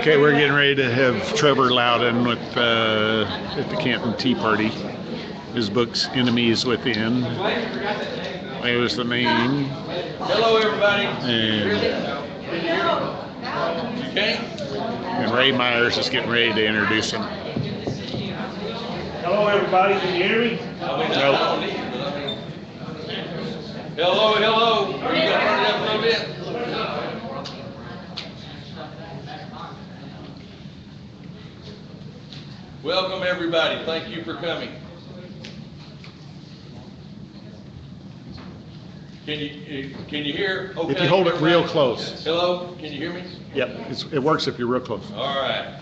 Okay, we're getting ready to have Trevor Loudon with at the Canton Tea Party. His book's Enemies Within. There's the name. Hello, everybody. And Ray Myers is getting ready to introduce him. Hello, everybody. Can you hear me? Nope. Hello, hello. You gonna turn it up a little bit? Welcome, everybody. Thank you for coming. Can you hear? Okay. If you hold it real close. Hello, can you hear me? Yep, it works if you're real close. All right.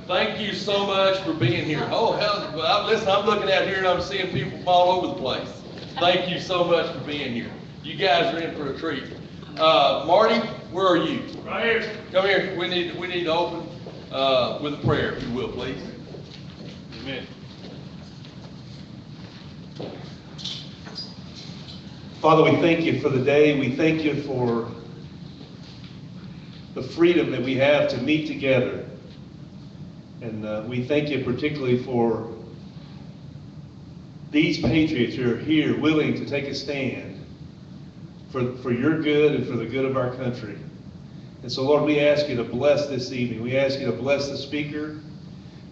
Thank you so much for being here. Oh, hell, listen, I'm looking out here and I'm seeing people from all over the place. Thank you so much for being here. You guys are in for a treat. Marty, where are you? Right here. Come here. We need to open with a prayer, if you will, please. Amen. Father, we thank you for the day. We thank you for the freedom that we have to meet together. And we thank you particularly for these patriots who are here willing to take a stand for your good and for the good of our country. And so, Lord, we ask you to bless this evening. We ask you to bless the speaker.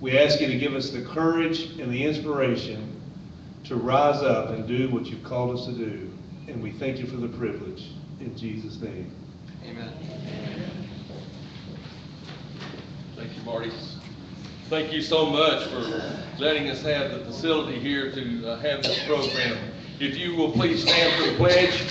We ask you to give us the courage and the inspiration to rise up and do what you've called us to do. And we thank you for the privilege. In Jesus' name. Amen. Thank you, Marty. Thank you so much for letting us have the facility here to have this program. If you will please stand for the pledge.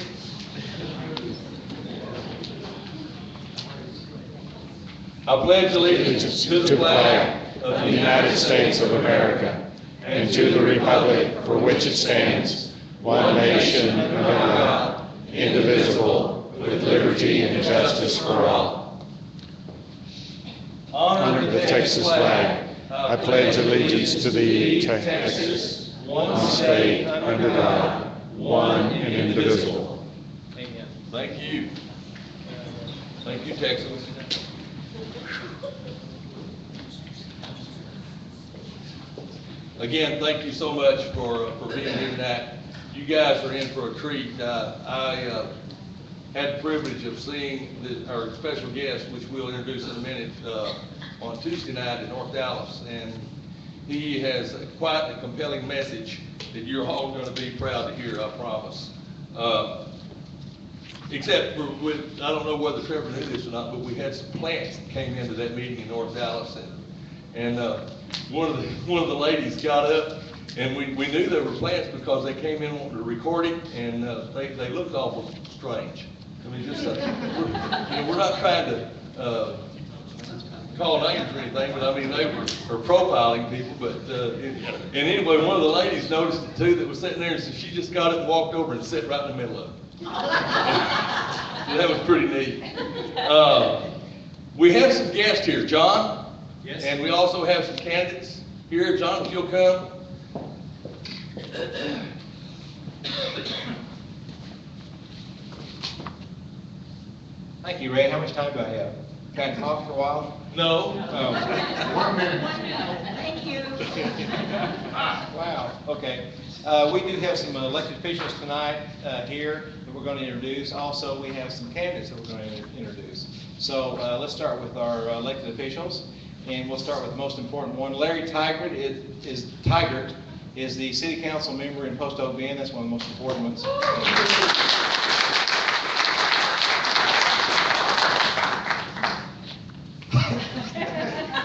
I pledge allegiance to the flag of the United States of America and to the republic for which it stands, one nation under God, indivisible, with liberty and justice for all. Under the Texas flag, I pledge allegiance to thee, Texas, one state under God, one and indivisible. Amen. Thank you. Thank you, Texas. Again, thank you so much for being here tonight. You guys are in for a treat. I had the privilege of seeing our special guest, which we'll introduce in a minute, on Tuesday night in North Dallas. And he has quite a compelling message that you're all going to be proud to hear, I promise. Except for, I don't know whether Trevor knew this or not, but we had some plants that came into that meeting in North Dallas. And one of the ladies got up, and we knew they were plants because they came in wanting to record it, and they looked awful strange. I mean, just we're not trying to call names or anything, but I mean they were profiling people. But and anyway, one of the ladies noticed it too that was sitting there, and so she just got up and walked over and sat right in the middle of it. And that was pretty neat. We have some guests here, John. Yes. And we also have some candidates here. John, if you'll come. Thank you, Ray. How much time do I have? Can I talk for a while? No. Oh. 1 minute. Thank you. Wow. Okay. We do have some elected officials tonight here that we're going to introduce. Also, we have some candidates that we're going to introduce. So let's start with our elected officials. And we'll start with the most important one. Larry Tigert is the city council member in Post Oak Bend. That's one of the most important ones.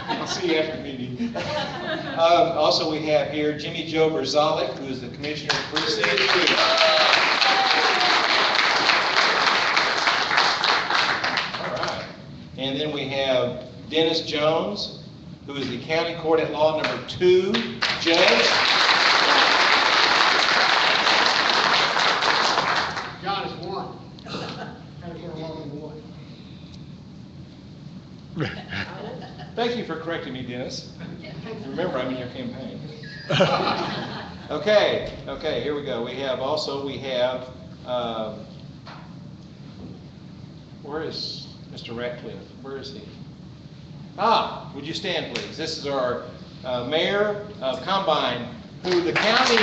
I'll see you after the meeting. Also, we have here Jimmy Joe Berzalik, who is the commissioner of Precinct 2. All right. And then we have Dennis Jones, who is the County Court at Law number 2 judge. John is 1. County Court Law number 1. Thank you for correcting me, Dennis. Remember, I'm in your campaign. Okay, here we go. We have, where is Mr. Ratcliffe? Where is he? Would you stand, please? This is our mayor of Combine, who the county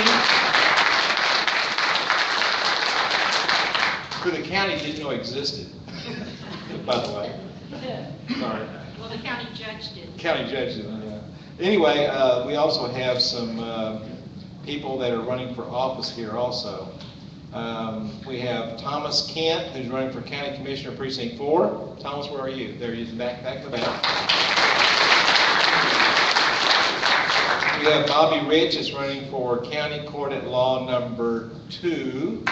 didn't know existed, by the way. Sorry. Well, the county judge did. County judge did, yeah. Anyway, we also have some people that are running for office here also. We have Thomas Kent, who's running for County Commissioner Precinct 4. Thomas, where are you? There he is, back in the back. We have Bobby Rich, is running for County Court at Law number 2.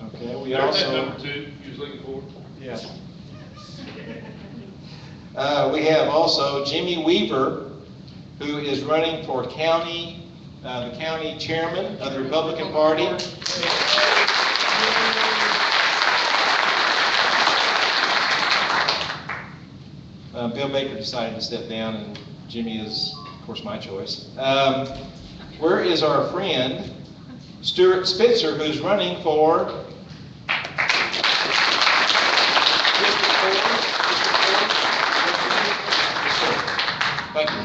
Okay, we also. Number 2, you was looking for? Yeah. We have also Jimmy Weaver, who is running for the county chairman of the Republican Party. Bill Baker decided to step down, and Jimmy is, of course, my choice. Where is our friend Stuart Spitzer, who's running for Thank you.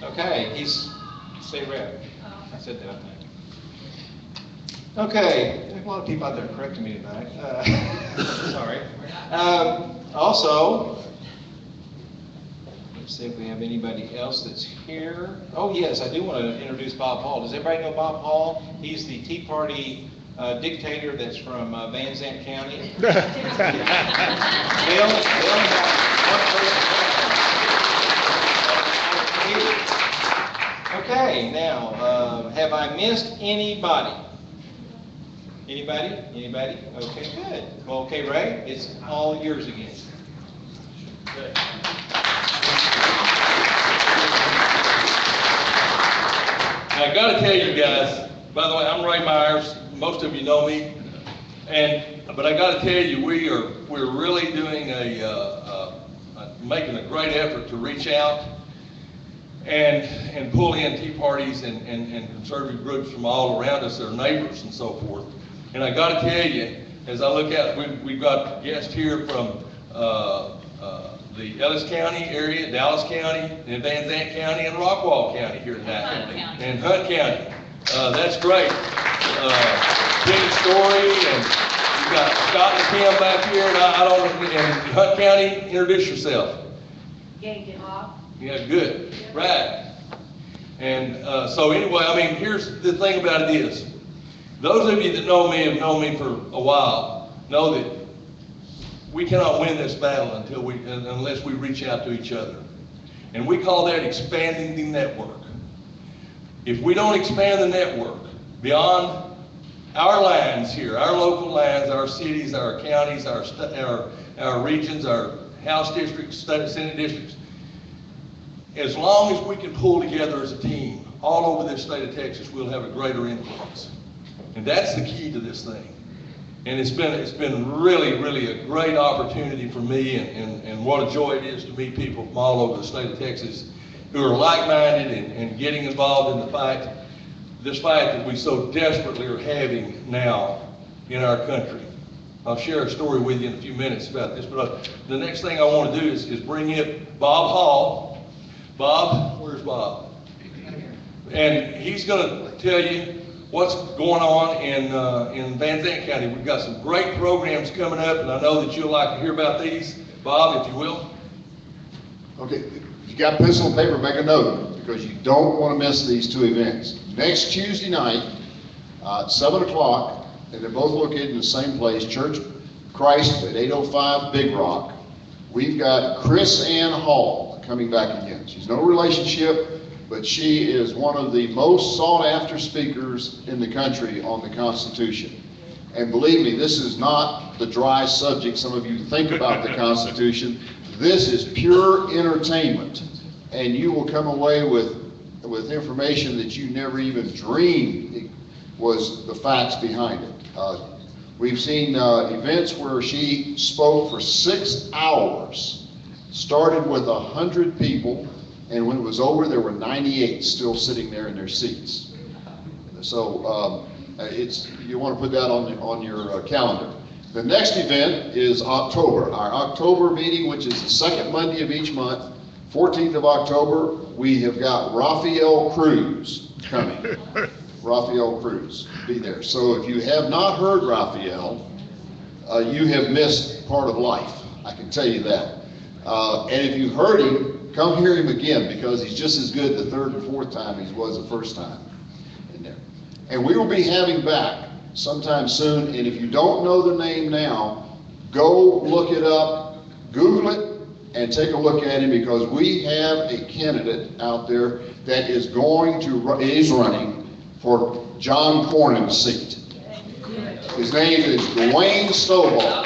Okay, he's state rep. I said that, I think. Okay, there's a lot of people out there correcting me tonight. Sorry. Also, let's see if we have anybody else that's here. Oh, yes, I do want to introduce Bob Hall. Does everybody know Bob Hall? He's the Tea Party dictator that's from Van Zandt County. They only have one person. Okay, now, have I missed anybody? Anybody? Anybody? Okay, good. Well, okay, Ray, it's all yours again. Good. I gotta tell you guys, by the way, I'm Ray Myers, most of you know me, but I gotta tell you, we're really doing making a great effort to reach out and pull in Tea Parties and conservative groups from all around us, their neighbors and so forth. And I gotta tell you, as I look at, we've got guests here from the Ellis County area, Dallas County, and Van Zandt County, and Rockwall County here tonight. And Hunt County. That's great. Kenny Story, and we've got Scott and Kim back here, and I don't know, and Hunt County, introduce yourself. Gay Bob. Yeah, good. Right. And so anyway, I mean, here's the thing about it is, those of you that know me have known me for a while, know that we cannot win this battle unless we reach out to each other. And we call that expanding the network. If we don't expand the network beyond our lines here, our local lines, our cities, our counties, our regions, our House districts, Senate districts, as long as we can pull together as a team all over this state of Texas, we'll have a greater influence. And that's the key to this thing. And it's been really, really a great opportunity for me, and what a joy it is to meet people from all over the state of Texas who are like-minded and getting involved in this fight that we so desperately are having now in our country. I'll share a story with you in a few minutes about this, but the next thing I want to do is bring in Bob Hall. Bob, where's Bob? And he's going to tell you what's going on in Van Zandt County. We've got some great programs coming up, and I know that you'll like to hear about these. Bob, if you will. Okay, if you got pencil and paper, make a note, because you don't want to miss these two events. Next Tuesday night, at 7 o'clock, and they're both located in the same place, Church Christ at 805 Big Rock. We've got Chris Ann Hall coming back again. She's no relationship, but she is one of the most sought-after speakers in the country on the Constitution. And believe me, this is not the dry subject some of you think about the Constitution. This is pure entertainment, and you will come away with information that you never even dreamed was the facts behind it. We've seen events where she spoke for 6 hours, started with 100 people, and when it was over, there were 98 still sitting there in their seats. So You want to put that on your calendar. The next event is October, our October meeting, which is the second Monday of each month, 14th of October. We have got Raphael Cruz coming. Raphael Cruz, be there. So if you have not heard Raphael, you have missed part of life, I can tell you that. And if you heard him, come hear him again, because he's just as good the third and fourth time he was the first time in there. And we will be having back sometime soon, and if you don't know the name now, go look it up, Google it, and take a look at him, because we have a candidate out there that is running for John Cornyn's seat. His name is Dwayne Stovall.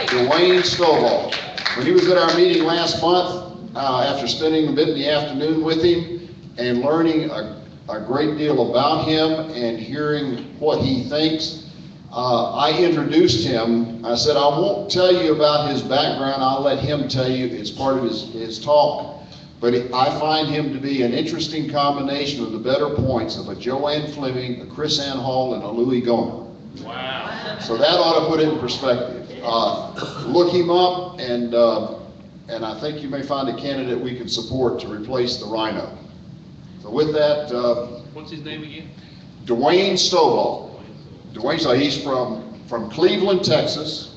Dwayne Stovall. When he was at our meeting last month, after spending a bit in the afternoon with him and learning a great deal about him and hearing what he thinks, I introduced him. I said, I won't tell you about his background. I'll let him tell you. It's part of his talk. But I find him to be an interesting combination of the better points of a Joanne Fleming, a Chris Ann Hall, and a Louis Gomer. Wow. So that ought to put it in perspective. Look him up, and I think you may find a candidate we can support to replace the Rhino. So with that, what's his name again? Dwayne Stovall. Dwayne Stovall, he's from Cleveland, Texas.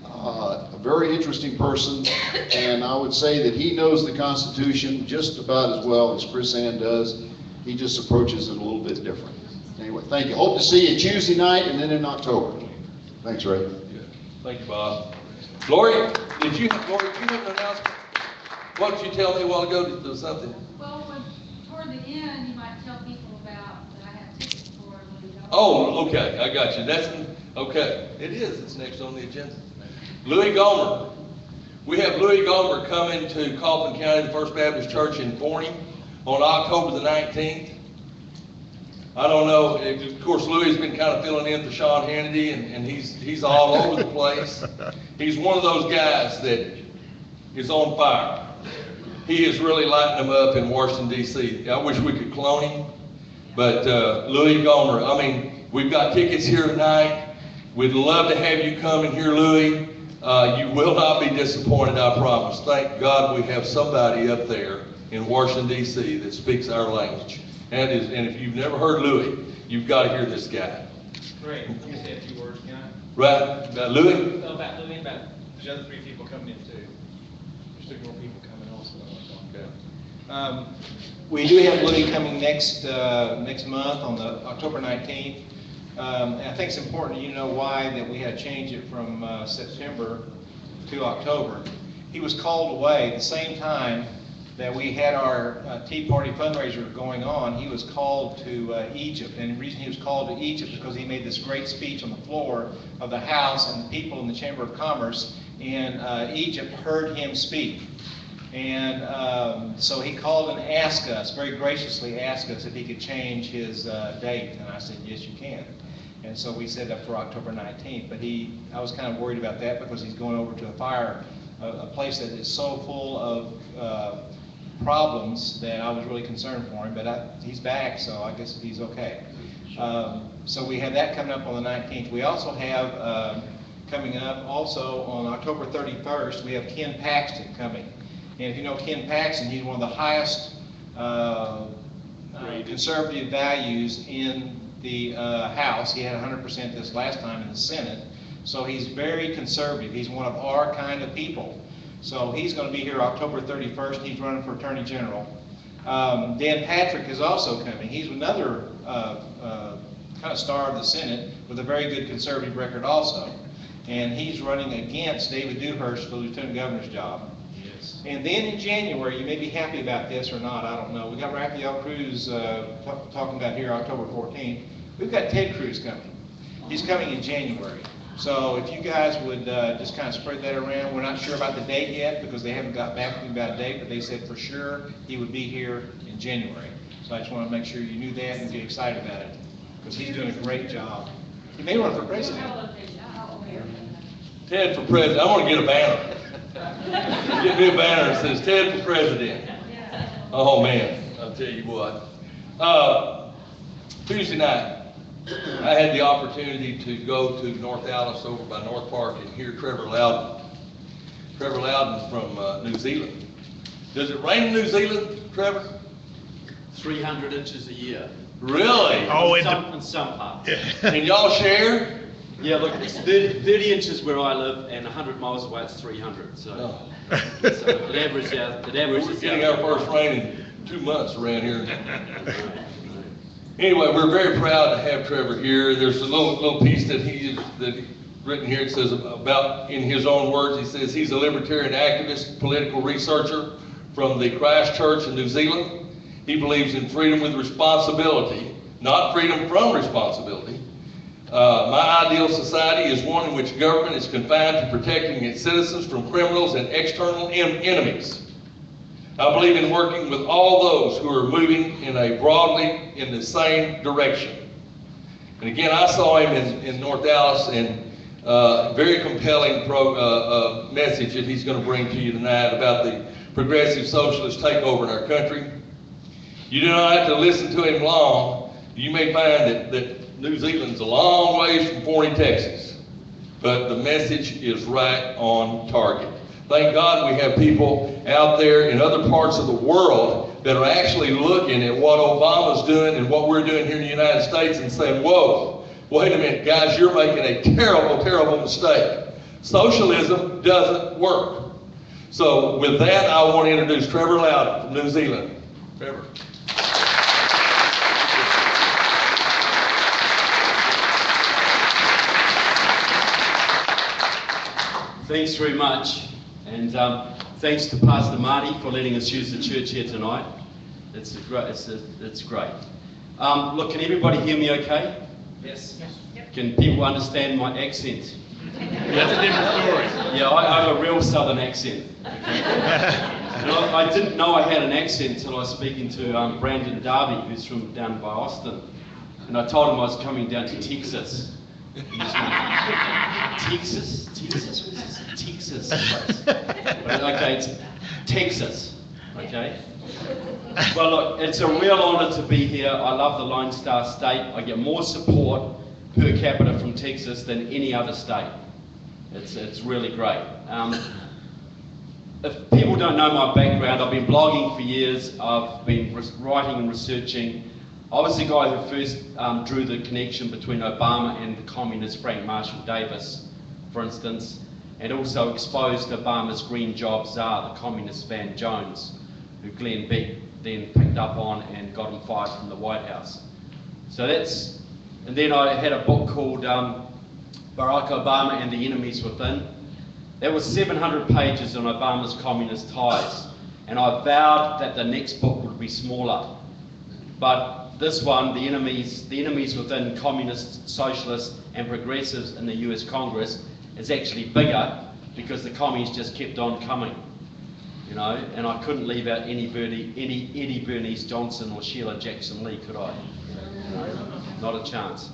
A very interesting person, and I would say that he knows the Constitution just about as well as Chris Ann does. He just approaches it a little bit different. Anyway, thank you. Hope to see you Tuesday night and then in October. Thanks, Ray. Thank you, Bob. Lori, did you have an announcement? What did you tell me a while ago? To something? Well, toward the end, you might tell people about that I have tickets for Louis Gomer. Oh, okay, I got you. Okay. It is. It's next on the agenda. Louis Gomer. We have Louis Gomer coming to Kaufman County, the First Baptist Church in Forney on October the 19th. I don't know, of course, Louis has been kind of filling in for Sean Hannity, and he's all over the place. He's one of those guys that is on fire. He is really lighting them up in Washington, D.C. I wish we could clone him, but Louis Gomer, I mean, we've got tickets here tonight. We'd love to have you come and hear Louis. You will not be disappointed, I promise. Thank God we have somebody up there in Washington, D.C. that speaks our language. And if you've never heard Louis, you've got to hear this guy. Great. You can say a few words, can I? Right? About Louis? About Louis, about the other three people coming in too. There's three more people coming also. Okay. We do have Louis coming next month on the October 19th. And I think it's important you know why that we had to change it from September to October. He was called away at the same time that we had our Tea Party fundraiser going on. He was called to Egypt, and the reason he was called to Egypt is because he made this great speech on the floor of the House, and the people in the Chamber of Commerce in Egypt heard him speak. And so he called and asked us, very graciously asked us if he could change his date, and I said, yes, you can. And so we set up for October 19th, but I was kind of worried about that because he's going over to a place that is so full of problems that I was really concerned for him, but he's back, so I guess he's okay. So we have that coming up on the 19th. We also have coming up also on October 31st, we have Ken Paxton coming. And if you know Ken Paxton, he's one of the highest conservative values in the House. He had 100% this last time in the Senate. So he's very conservative. He's one of our kind of people. So he's going to be here October 31st. He's running for Attorney General. Dan Patrick is also coming. He's another kind of star of the Senate with a very good conservative record also. And he's running against David Dewhurst for the Lieutenant Governor's job. Yes. And then in January, you may be happy about this or not, I don't know. We got Raphael Cruz talking about here October 14th. We've got Ted Cruz coming. He's coming in January. So if you guys would just kind of spread that around. We're not sure about the date yet because they haven't got back to me about a date, but they said for sure he would be here in January. So I just want to make sure you knew that and get excited about it because he's doing a great job. He may run for president. Ted for president. I want to get a banner. Get me a banner that says Ted for president. Oh man, I'll tell you what. Tuesday night, I had the opportunity to go to North Dallas over by North Park and hear Trevor Loudon. Trevor Loudon's from New Zealand. Does it rain in New Zealand, Trevor? 300 inches a year. Really? Oh, In some parts. Can y'all share? Yeah, look, it's 30 inches where I live, and 100 miles away it's 300. So, No. so it averages out. We're getting our first rain in 2 months around here. Anyway, we're very proud to have Trevor here. There's a little piece that he's written here. It says about, in his own words, he says he's a libertarian activist, political researcher from the Christchurch in New Zealand. He believes in freedom with responsibility, not freedom from responsibility. My ideal society is one in which government is confined to protecting its citizens from criminals and external enemies. I believe in working with all those who are moving broadly in the same direction. And again, I saw him in North Dallas, and very compelling message that he's going to bring to you tonight about the progressive socialist takeover in our country. You do not have to listen to him long. You may find that New Zealand's a long ways from Forney, Texas, but the message is right on target. Thank God we have people out there in other parts of the world that are actually looking at what Obama's doing and what we're doing here in the United States and saying, whoa, wait a minute, guys, you're making a terrible, terrible mistake. Socialism doesn't work. So with that, I want to introduce Trevor Loudon from New Zealand. Trevor. Thanks very much, and thanks to Pastor Marty for letting us use the church here tonight. It's great. Look, can everybody hear me okay? Yes. Can people understand my accent? That's a different story. Yeah, I have a real southern accent. Okay? And I didn't know I had an accent until I was speaking to Brandon Darby, who's from down by Austin. And I told him I was coming down to Texas. And he's going, Texas? Texas? What is this? Texas place? Okay, it's Texas. Okay? Well, look, it's a real honor to be here. I love the Lone Star State. I get more support per capita from Texas than any other state. It's really great. If people don't know my background, I've been blogging for years. I've been writing and researching. I was the guy who first drew the connection between Obama and the communist Frank Marshall Davis, for instance, and also exposed Obama's green job czar, the communist Van Jones, who Glenn Beck then picked up on and got him fired from the White House. So that's, and then I had a book called Barack Obama and the Enemies Within. That was 700 pages on Obama's communist ties, and I vowed that the next book would be smaller. But this one, the enemies within communists, socialists, and progressives in the US Congress, is actually bigger because the commies just kept on coming, you know. And I couldn't leave out any Eddie Bernice Johnson or Sheila Jackson Lee, could I? You know, not a chance.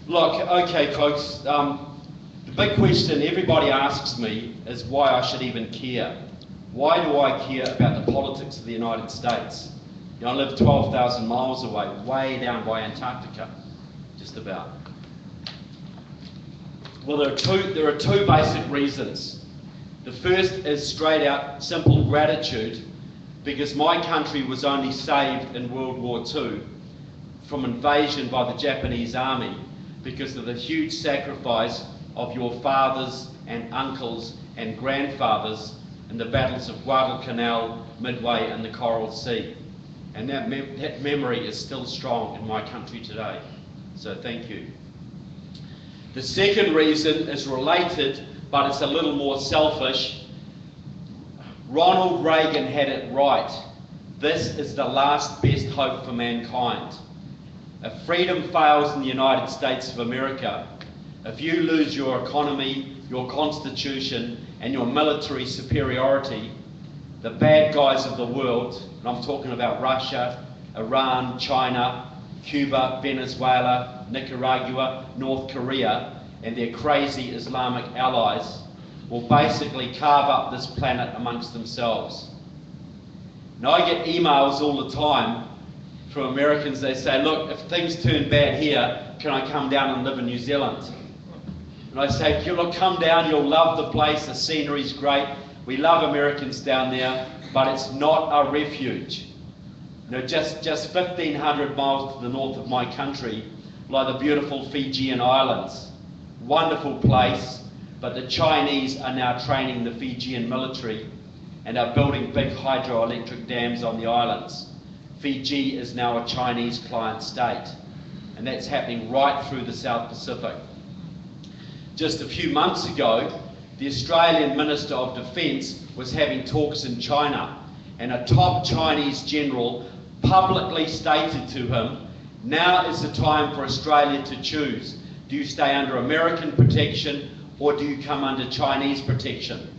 Look, okay, folks. The big question everybody asks me is why I should even care. Why do I care about the politics of the United States? You know, I live 12,000 miles away, way down by Antarctica, just about. Well, there are two basic reasons. The first is straight out simple gratitude, because my country was only saved in World War II from invasion by the Japanese army because of the huge sacrifice of your fathers and uncles and grandfathers in the battles of Guadalcanal, Midway, and the Coral Sea. And that memory is still strong in my country today. So thank you. The second reason is related, but it's a little more selfish. Ronald Reagan had it right. This is the last best hope for mankind. If freedom fails in the United States of America, if you lose your economy, your constitution, and your military superiority, the bad guys of the world, and I'm talking about Russia, Iran, China, Cuba, Venezuela, Nicaragua, North Korea, and their crazy Islamic allies, will basically carve up this planet amongst themselves. Now, I get emails all the time from Americans. They say, look, if things turn bad here, can I come down and live in New Zealand? And I say, look, come down, you'll love the place, the scenery's great. We love Americans down there, but it's not a refuge. You know, just 1,500 miles to the north of my country lie the beautiful Fijian Islands. Wonderful place, but the Chinese are now training the Fijian military and are building big hydroelectric dams on the islands. Fiji is now a Chinese client state, and that's happening right through the South Pacific. Just a few months ago, the Australian Minister of Defence was having talks in China, and a top Chinese general publicly stated to him, now is the time for Australia to choose. Do you stay under American protection or do you come under Chinese protection?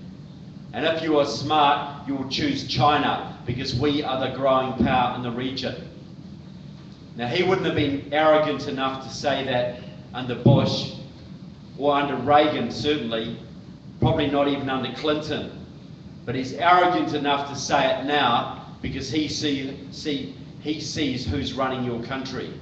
And if you are smart, you will choose China because we are the growing power in the region. Now, he wouldn't have been arrogant enough to say that under Bush or under Reagan, certainly, probably not even under Clinton. But he's arrogant enough to say it now because he sees who's running your country.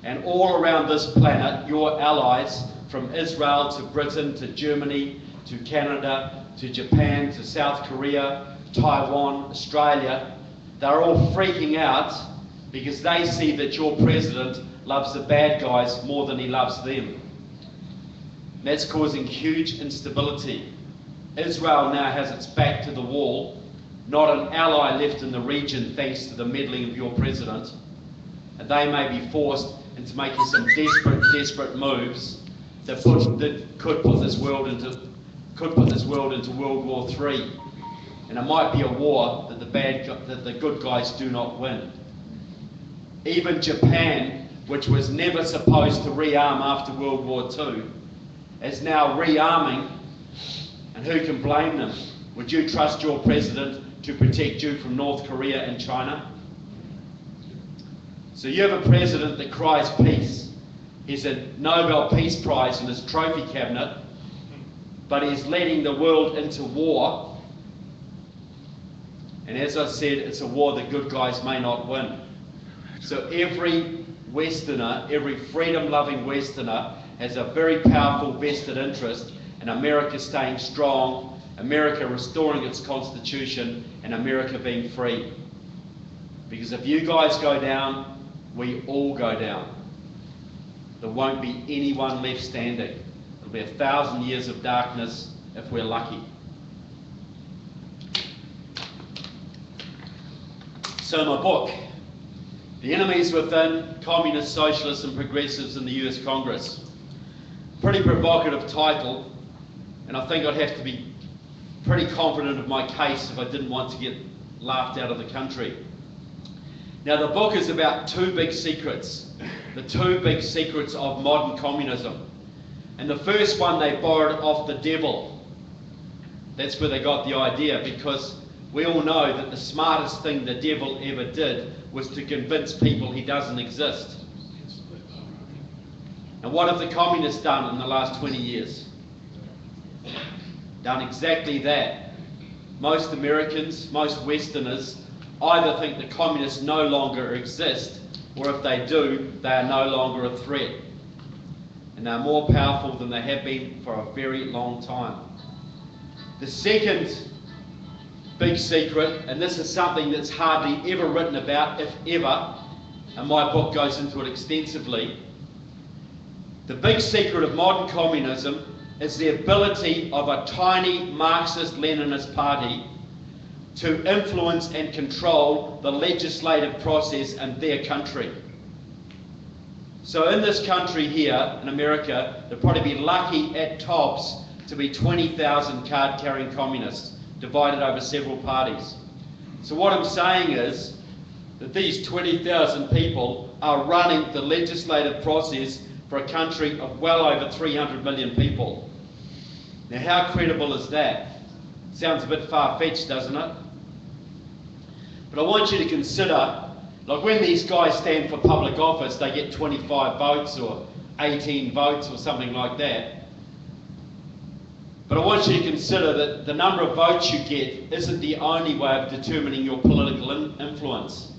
And all around this planet, your allies, from Israel to Britain to Germany to Canada to Japan to South Korea, Taiwan, Australia, they're all freaking out because they see that your president loves the bad guys more than he loves them. That's causing huge instability. Israel now has its back to the wall, not an ally left in the region thanks to the meddling of your president, and they may be forced into making some desperate moves that could put this world into World War III, and it might be a war that the good guys do not win. Even Japan, which was never supposed to rearm after World War II, is now rearming, and who can blame them? Would you trust your president to protect you from North Korea and China? So you have a president that cries peace. He's a Nobel Peace Prize in his trophy cabinet, but he's letting the world into war. And as I said, it's a war the good guys may not win. So every Westerner, every freedom-loving Westerner has a very powerful vested interest in America staying strong, America restoring its constitution, and America being free. Because if you guys go down, we all go down. There won't be anyone left standing. It'll be 1,000 years of darkness if we're lucky. So my book, The Enemies Within, Communists, Socialists and Progressives in the US Congress. Pretty provocative title, and I think I'd have to be pretty confident of my case if I didn't want to get laughed out of the country. Now the book is about two big secrets, the two big secrets of modern communism. And the first one they borrowed off the devil. That's where they got the idea, because we all know that the smartest thing the devil ever did was to convince people he doesn't exist. And what have the communists done in the last 20 years? Done exactly that. Most Americans, most Westerners, either think the communists no longer exist, or if they do, they are no longer a threat. And they're more powerful than they have been for a very long time. The second big secret, and this is something that's hardly ever written about, if ever, and my book goes into it extensively. The big secret of modern communism is the ability of a tiny Marxist-Leninist party to influence and control the legislative process in their country. So in this country here, in America, there'll probably be lucky at tops to be 20,000 card-carrying communists divided over several parties. So what I'm saying is that these 20,000 people are running the legislative process for a country of well over 300 million people. Now how credible is that? Sounds a bit far-fetched, doesn't it? But I want you to consider, like when these guys stand for public office, they get 25 votes or 18 votes or something like that. But I want you to consider that the number of votes you get isn't the only way of determining your political influence.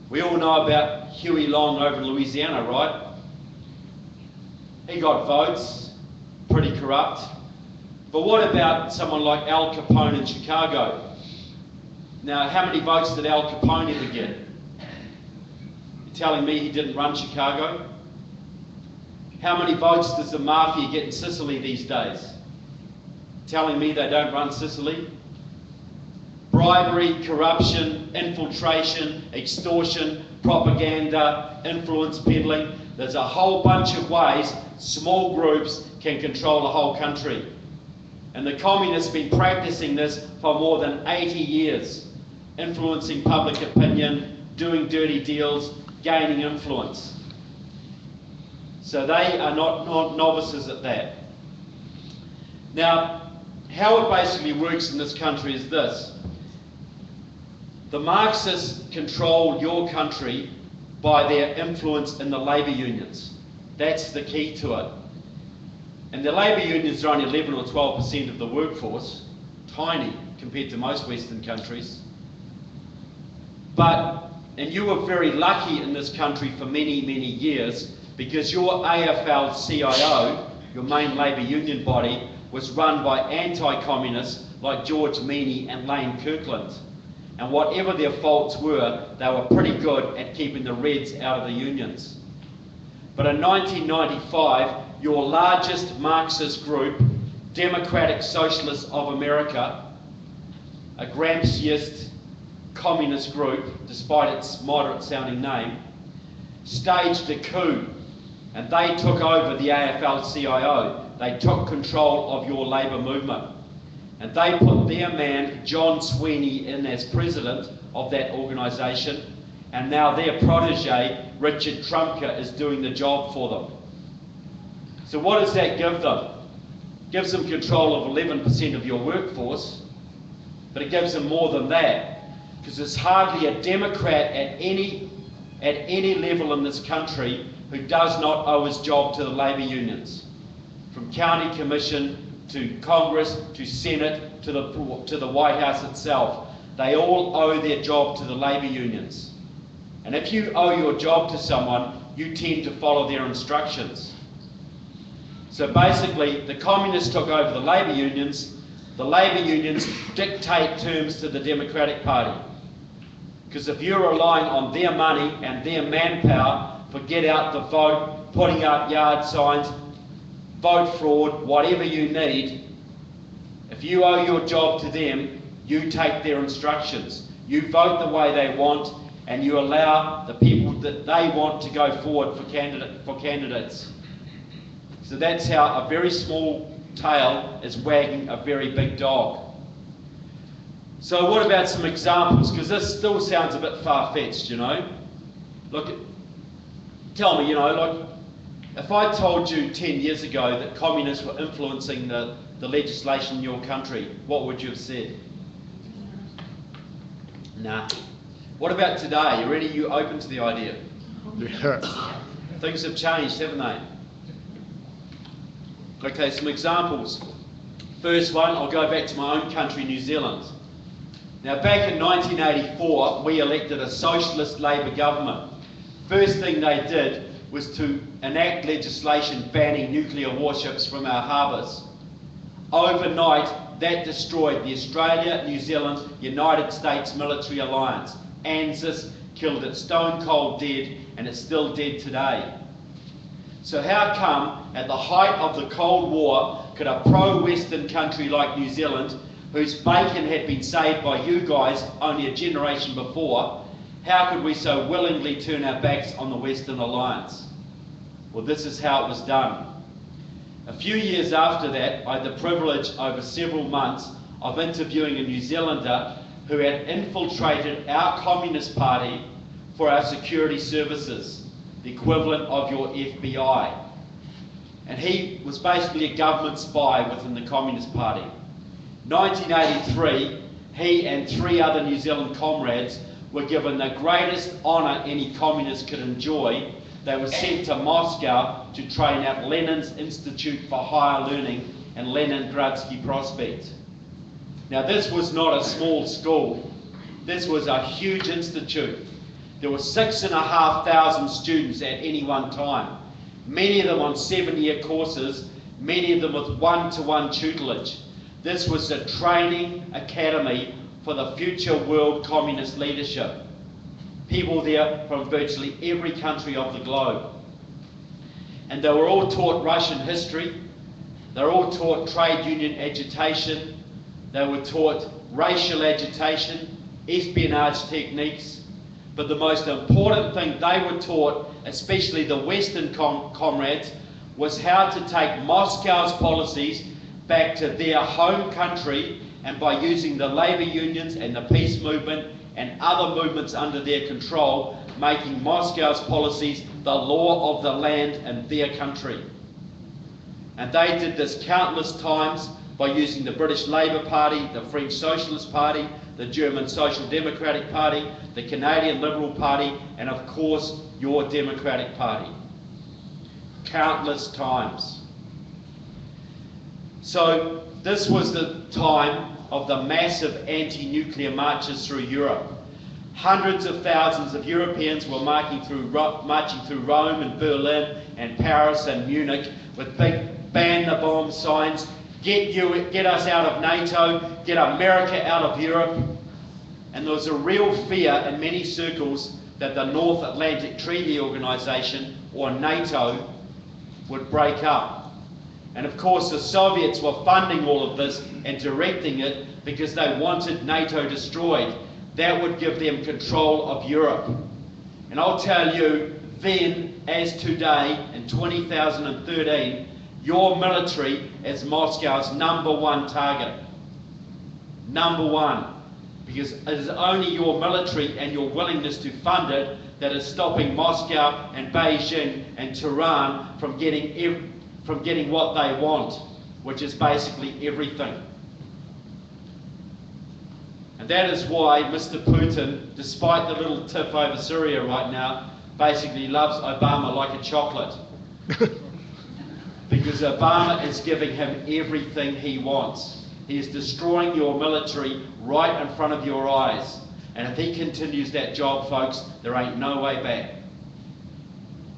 We all know about Huey Long over in Louisiana, right? He got votes, pretty corrupt. But what about someone like Al Capone in Chicago? Now, how many votes did Al Capone ever get? You're telling me he didn't run Chicago? How many votes does the mafia get in Sicily these days? Telling me they don't run Sicily? Bribery, corruption, infiltration, extortion, propaganda, influence peddling. There's a whole bunch of ways small groups can control the whole country. And the communists have been practicing this for more than 80 years, influencing public opinion, doing dirty deals, gaining influence. So they are not novices at that. Now, how it basically works in this country is this. The Marxists control your country by their influence in the labour unions. That's the key to it. And the labour unions are only 11 or 12% of the workforce, tiny compared to most Western countries. And you were very lucky in this country for many, many years because your AFL-CIO, your main labour union body, was run by anti-communists like George Meany and Lane Kirkland. And whatever their faults were, they were pretty good at keeping the Reds out of the unions. But in 1995, your largest Marxist group, Democratic Socialists of America, a Gramsciist communist group, despite its moderate-sounding name, staged a coup, and they took over the AFL-CIO. They took control of your labour movement. And they put their man, John Sweeney, in as president of that organisation, and now their protege, Richard Trumka, is doing the job for them. So what does that give them? It gives them control of 11% of your workforce, but it gives them more than that, because there's hardly a Democrat at any level in this country who does not owe his job to the labour unions. From county commission to Congress, to Senate, to the White House itself. They all owe their job to the labour unions. And if you owe your job to someone, you tend to follow their instructions. So basically, the communists took over the labour unions dictate terms to the Democratic Party. Because if you're relying on their money and their manpower for get out the vote, putting up yard signs, vote fraud, whatever you need, if you owe your job to them, you take their instructions. You vote the way they want, and you allow the people that they want to go forward for candidates. So that's how a very small tail is wagging a very big dog. So what about some examples? Because this still sounds a bit far-fetched, you know. Tell me, if I told you 10 years ago that communists were influencing the legislation in your country, what would you have said? Nah. What about today? Are you open to the idea? Yeah. Things have changed, haven't they? Okay, some examples. First one, I'll go back to my own country, New Zealand. Now, back in 1984, we elected a socialist Labour government. First thing they did was to enact legislation banning nuclear warships from our harbours. Overnight, that destroyed the Australia-New Zealand-United States military alliance. ANZUS killed it stone cold dead, and it's still dead today. So how come, at the height of the Cold War, could a pro-Western country like New Zealand, whose bacon had been saved by you guys only a generation before, how could we so willingly turn our backs on the Western Alliance? Well, this is how it was done. A few years after that, I had the privilege over several months of interviewing a New Zealander who had infiltrated our Communist Party for our security services, the equivalent of your FBI. And he was basically a government spy within the Communist Party. 1983, he and 3 other New Zealand comrades were given the greatest honour any communist could enjoy. They were sent to Moscow to train at Lenin's Institute for Higher Learning in Leningradsky Prospect. Now, this was not a small school. This was a huge institute. There were 6,500 students at any one time, many of them on 7-year courses, many of them with one-to-one tutelage. This was a training academy for the future world communist leadership. People there from virtually every country of the globe. And they were all taught Russian history, they were all taught trade union agitation, they were taught racial agitation, espionage techniques, but the most important thing they were taught, especially the Western comrades, was how to take Moscow's policies back to their home country, and by using the labour unions and the peace movement and other movements under their control, making Moscow's policies the law of the land in their country. And they did this countless times by using the British Labour Party, the French Socialist Party, the German Social Democratic Party, the Canadian Liberal Party, and of course, your Democratic Party. Countless times. So this was the time of the massive anti-nuclear marches through Europe. Hundreds of thousands of Europeans were marching through Rome and Berlin and Paris and Munich with big ban the bomb signs, get us out of NATO, get America out of Europe. And there was a real fear in many circles that the North Atlantic Treaty Organization, or NATO, would break up. And of course the Soviets were funding all of this and directing it because they wanted NATO destroyed. That would give them control of Europe. And I'll tell you, then as today, in 2013, your military is Moscow's #1 target. #1. Because it is only your military and your willingness to fund it that is stopping Moscow and Beijing and Tehran from getting what they want, which is basically everything. And that is why Mr. Putin, despite the little tiff over Syria right now, basically loves Obama like a chocolate. Because Obama is giving him everything he wants. He is destroying your military right in front of your eyes. And if he continues that job, folks, there ain't no way back.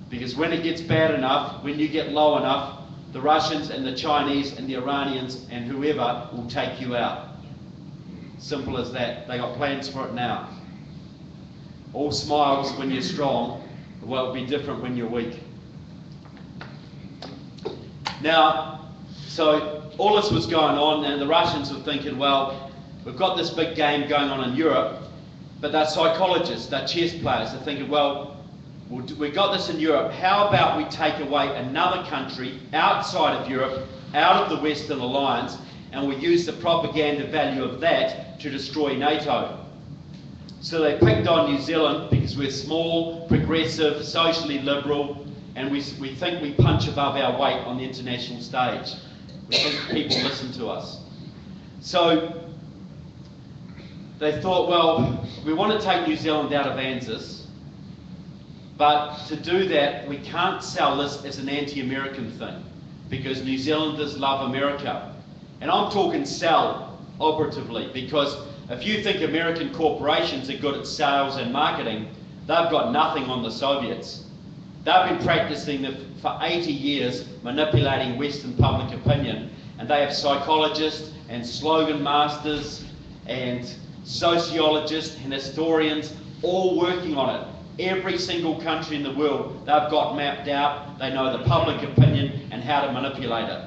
Because when it gets bad enough, when you get low enough, the Russians and the Chinese and the Iranians and whoever will take you out. Simple as that. They got plans for it now. All smiles when you're strong, well, it'll be different when you're weak. Now, so all this was going on, and the Russians were thinking, well, we've got this big game going on in Europe, but they're psychologists, they're chess players. They're thinking, well, we've got this in Europe. How about we take away another country outside of Europe, out of the Western Alliance, and we use the propaganda value of that to destroy NATO. So they picked on New Zealand because we're small, progressive, socially liberal, and we think we punch above our weight on the international stage. We think people listen to us. So they thought, well, we want to take New Zealand out of ANZUS, but to do that, we can't sell this as an anti-American thing, because New Zealanders love America. And I'm talking sell operatively, because if you think American corporations are good at sales and marketing, they've got nothing on the Soviets. They've been practicing for 80 years manipulating Western public opinion, and they have psychologists and slogan masters and sociologists and historians all working on it. Every single country in the world they've got mapped out. They know the public opinion and how to manipulate it.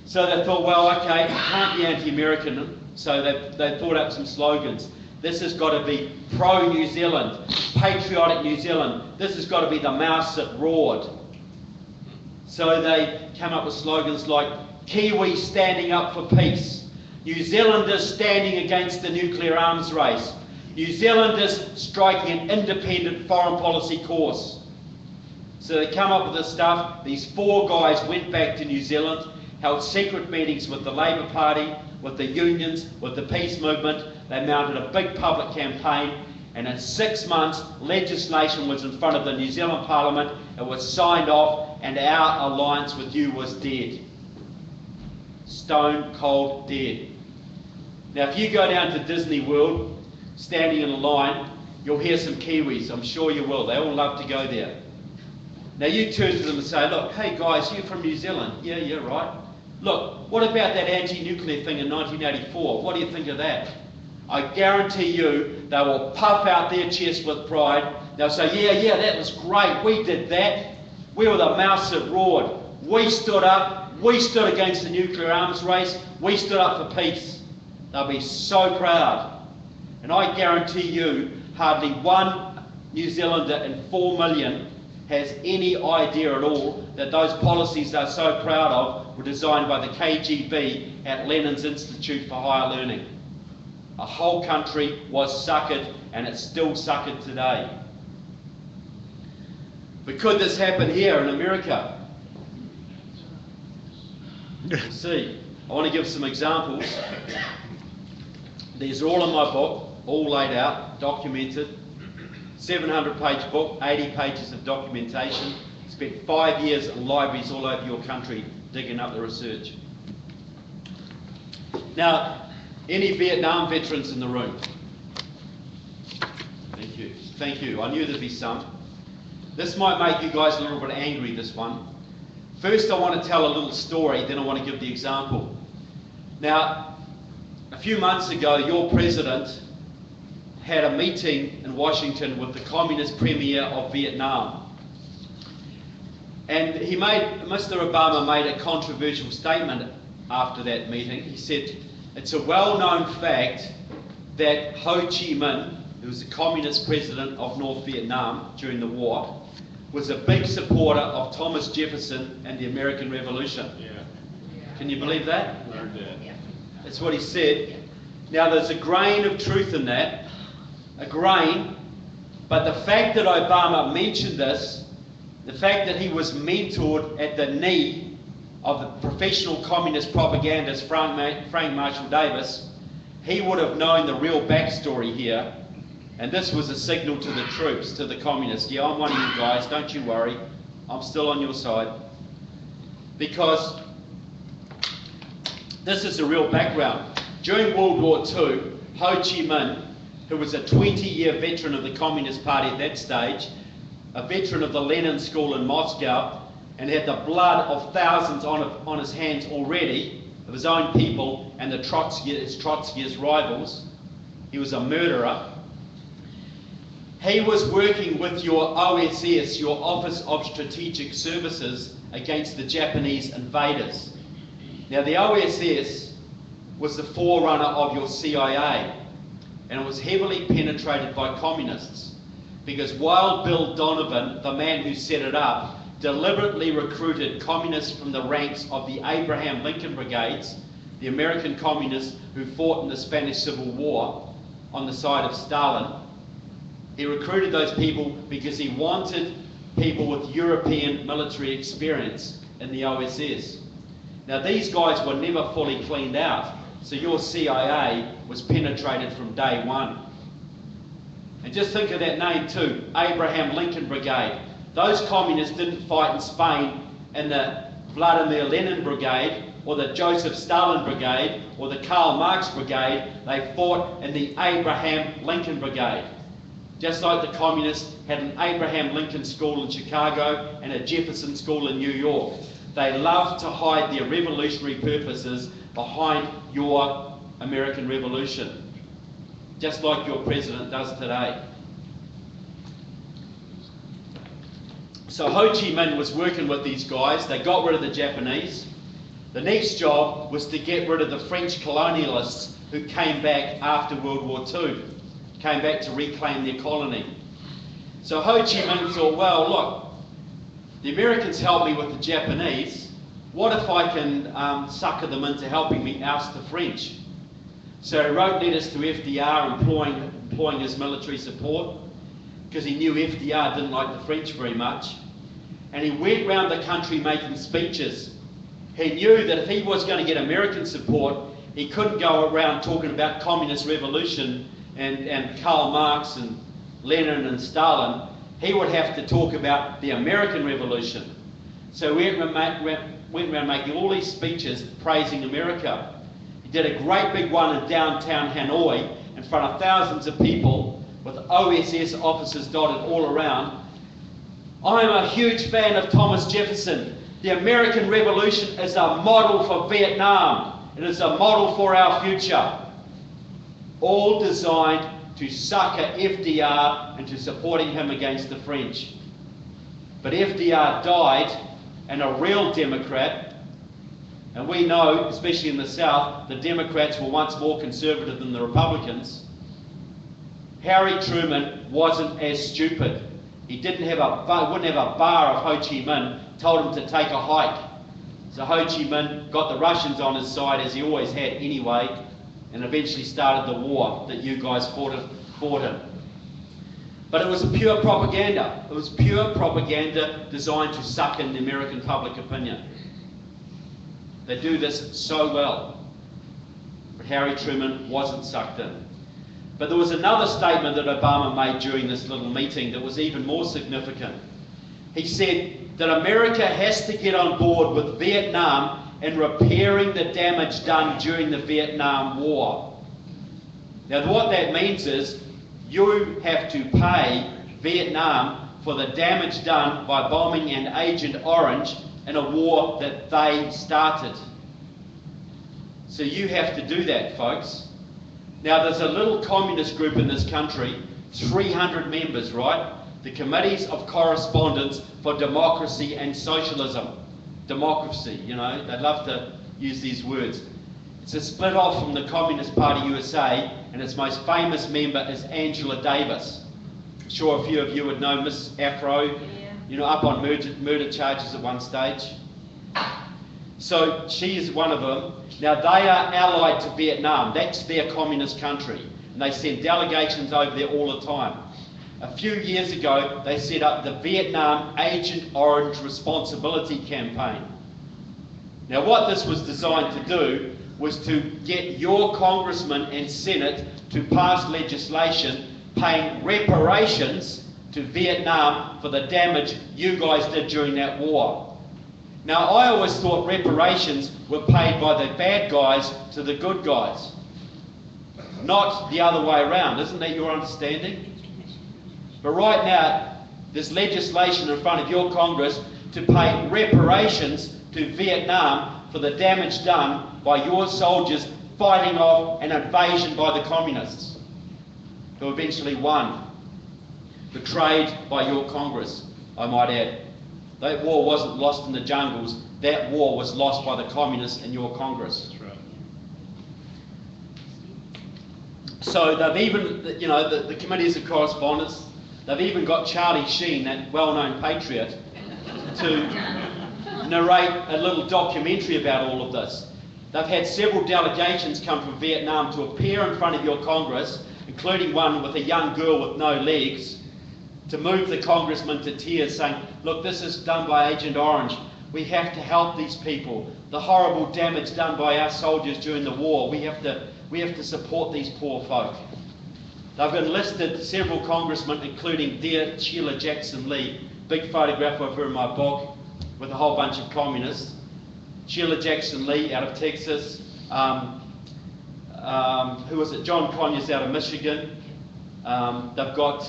So they thought, well, okay, it can't be anti-American, so they thought up some slogans. This has got to be pro-New Zealand, patriotic New Zealand. This has got to be the mouse that roared. So they came up with slogans like Kiwis standing up for peace, New Zealanders standing against the nuclear arms race, New Zealanders striking an independent foreign policy course. So they come up with this stuff. These four guys went back to New Zealand, held secret meetings with the Labour Party, with the unions, with the peace movement. They mounted a big public campaign, and in 6 months, legislation was in front of the New Zealand Parliament. It was signed off, and our alliance with you was dead. Stone cold dead. Now, if you go down to Disney World, standing in a line, you'll hear some Kiwis, I'm sure you will, they all love to go there. Now you turn to them and say, look, hey guys, you're from New Zealand. Yeah, yeah, right. Look, what about that anti-nuclear thing in 1984? What do you think of that? I guarantee you they will puff out their chest with pride. They'll say, yeah, yeah, that was great. We did that. We were the mouse that roared. We stood up. We stood against the nuclear arms race. We stood up for peace. They'll be so proud. And I guarantee you, hardly one New Zealander in 4 million has any idea at all that those policies they're so proud of were designed by the KGB at Lenin's Institute for Higher Learning. A whole country was suckered, and it's still suckered today. But could this happen here in America? We'll see. I want to give some examples. These are all in my book, all laid out, documented. 700-page book, 80 pages of documentation. Spent 5 years in libraries all over your country digging up the research. Now, any Vietnam veterans in the room? Thank you. Thank you. I knew there'd be some. This might make you guys a little bit angry, this one. First, I want to tell a little story, then I want to give the example. Now, a few months ago, your president had a meeting in Washington with the Communist Premier of Vietnam. And Mr. Obama made a controversial statement after that meeting. He said, it's a well-known fact that Ho Chi Minh, who was the Communist president of North Vietnam during the war, was a big supporter of Thomas Jefferson and the American Revolution. Yeah. Can you believe that? Learned that. That's what he said. Now there's a grain of truth in that, a grain, but the fact that Obama mentioned this, the fact that he was mentored at the knee of the professional communist propagandist Frank Marshall Davis, he would have known the real backstory here, and this was a signal to the troops, to the communists. Yeah, I'm one of you guys, don't you worry, I'm still on your side. Because this is the real background. During World War II, Ho Chi Minh, who was a 20-year veteran of the Communist Party at that stage, a veteran of the Lenin School in Moscow, and had the blood of thousands on his hands already, of his own people and the Trotskyist rivals. He was a murderer. He was working with your OSS, your Office of Strategic Services, against the Japanese invaders. Now the OSS was the forerunner of your CIA, and it was heavily penetrated by communists, because Wild Bill Donovan, the man who set it up, deliberately recruited communists from the ranks of the Abraham Lincoln Brigades, the American communists who fought in the Spanish Civil War on the side of Stalin. He recruited those people because he wanted people with European military experience in the OSS. Now these guys were never fully cleaned out, so your CIA was penetrated from day one. And just think of that name too, Abraham Lincoln Brigade. Those communists didn't fight in Spain in the Vladimir Lenin Brigade or the Joseph Stalin Brigade or the Karl Marx Brigade. They fought in the Abraham Lincoln Brigade. Just like the communists had an Abraham Lincoln School in Chicago and a Jefferson School in New York. They loved to hide their revolutionary purposes behind your American Revolution, just like your president does today. So Ho Chi Minh was working with these guys. They got rid of the Japanese. The next job was to get rid of the French colonialists who came back after World War II, came back to reclaim their colony. So Ho Chi Minh thought, well, look, the Americans helped me with the Japanese. What if I can sucker them into helping me oust the French? So he wrote letters to FDR employing his military support, because he knew FDR didn't like the French very much. And he went around the country making speeches. He knew that if he was going to get American support, he couldn't go around talking about communist revolution and Karl Marx and Lenin and Stalin. He would have to talk about the American Revolution. So he went around making all these speeches praising America. He did a great big one in downtown Hanoi in front of thousands of people, with OSS officers dotted all around. I am a huge fan of Thomas Jefferson. The American Revolution is a model for Vietnam. It is a model for our future. All designed to sucker FDR into supporting him against the French. But FDR died, and a real Democrat, and we know, especially in the South, the Democrats were once more conservative than the Republicans. Harry Truman wasn't as stupid. He wouldn't have a bar of Ho Chi Minh told him to take a hike. So Ho Chi Minh got the Russians on his side, as he always had anyway, and eventually started the war that you guys fought in. But it was pure propaganda. It was pure propaganda designed to suck in the American public opinion. They do this so well. But Harry Truman wasn't sucked in. But there was another statement that Obama made during this little meeting that was even more significant. He said that America has to get on board with Vietnam in repairing the damage done during the Vietnam War. Now what that means is you have to pay Vietnam for the damage done by bombing and Agent Orange in a war that they started. So you have to do that, folks. Now there's a little communist group in this country, 300 members, right? The Committees of Correspondence for Democracy and Socialism. Democracy, you know, they love to use these words. It's a split off from the Communist Party USA, and its most famous member is Angela Davis. I'm sure a few of you would know Miss Afro, you know, up on murder charges at one stage. So she is one of them. Now they are allied to Vietnam. That's their communist country. And they send delegations over there all the time. A few years ago, they set up the Vietnam Agent Orange Responsibility Campaign. Now what this was designed to do was to get your congressman and Senate to pass legislation paying reparations to Vietnam for the damage you guys did during that war. Now I always thought reparations were paid by the bad guys to the good guys, not the other way around. Isn't that your understanding? But right now, there's legislation in front of your Congress to pay reparations to Vietnam for the damage done by your soldiers fighting off an invasion by the communists, who eventually won. Betrayed by your Congress, I might add. That war wasn't lost in the jungles, that war was lost by the communists in your Congress. That's right. So they've even, you know, the Committees of Correspondence, they've even got Charlie Sheen, that well-known patriot, to narrate a little documentary about all of this. They've had several delegations come from Vietnam to appear in front of your Congress, including one with a young girl with no legs, to move the congressman to tears, saying, look, this is done by Agent Orange. We have to help these people. The horrible damage done by our soldiers during the war, we have to support these poor folk. They've enlisted several congressmen, including dear Sheila Jackson Lee, big photograph of her in my book, with a whole bunch of communists. Sheila Jackson Lee out of Texas, who was it? John Conyers out of Michigan. They've got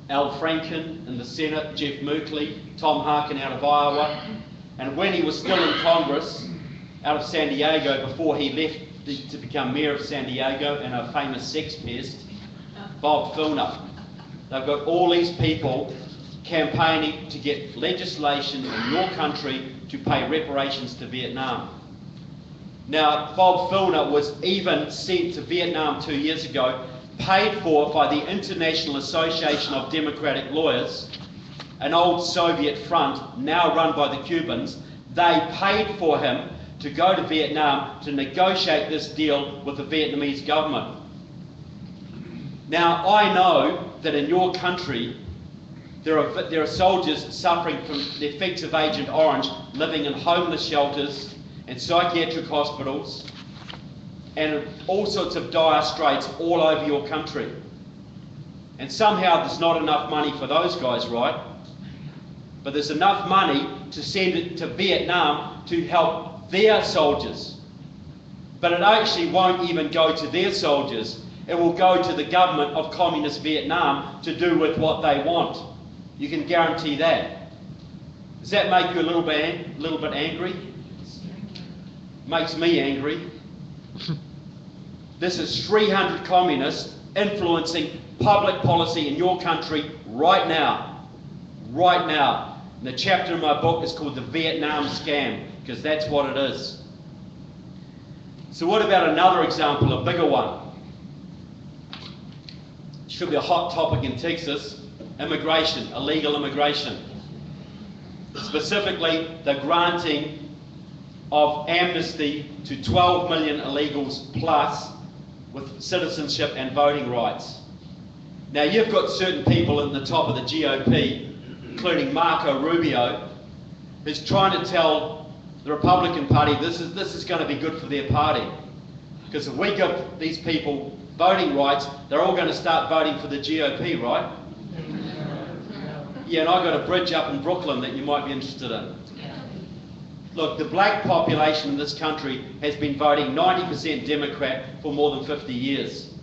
Al Franken in the Senate, Jeff Merkley, Tom Harkin out of Iowa, and when he was still in Congress, out of San Diego, before he left to become mayor of San Diego and a famous sex pest, Bob Filner. They've got all these people campaigning to get legislation in your country to pay reparations to Vietnam. Now, Bob Filner was even sent to Vietnam 2 years ago, paid for by the International Association of Democratic Lawyers, an old Soviet front now run by the Cubans. They paid for him to go to Vietnam to negotiate this deal with the Vietnamese government. Now, I know that in your country, there are soldiers suffering from the effects of Agent Orange, living in homeless shelters and psychiatric hospitals, and all sorts of dire straits all over your country. And somehow there's not enough money for those guys, right? But there's enough money to send it to Vietnam to help their soldiers. But it actually won't even go to their soldiers. it will go to the government of Communist Vietnam to do with what they want. You can guarantee that. Does that make you a little bit angry? Makes me angry. This is 300 communists influencing public policy in your country right now. Right now. And the chapter in my book is called The Vietnam Scam, because that's what it is. So what about another example, a bigger one? Should be a hot topic in Texas, immigration, illegal immigration. Specifically, the granting of amnesty to 12 million illegals plus with citizenship and voting rights. Now you've got certain people at the top of the GOP, including Marco Rubio, who's trying to tell the Republican Party this is going to be good for their party. Because if we give these people voting rights, they're all going to start voting for the GOP, right? Yeah, and I've got a bridge up in Brooklyn that you might be interested in. Look, the black population in this country has been voting 90% Democrat for more than 50 years.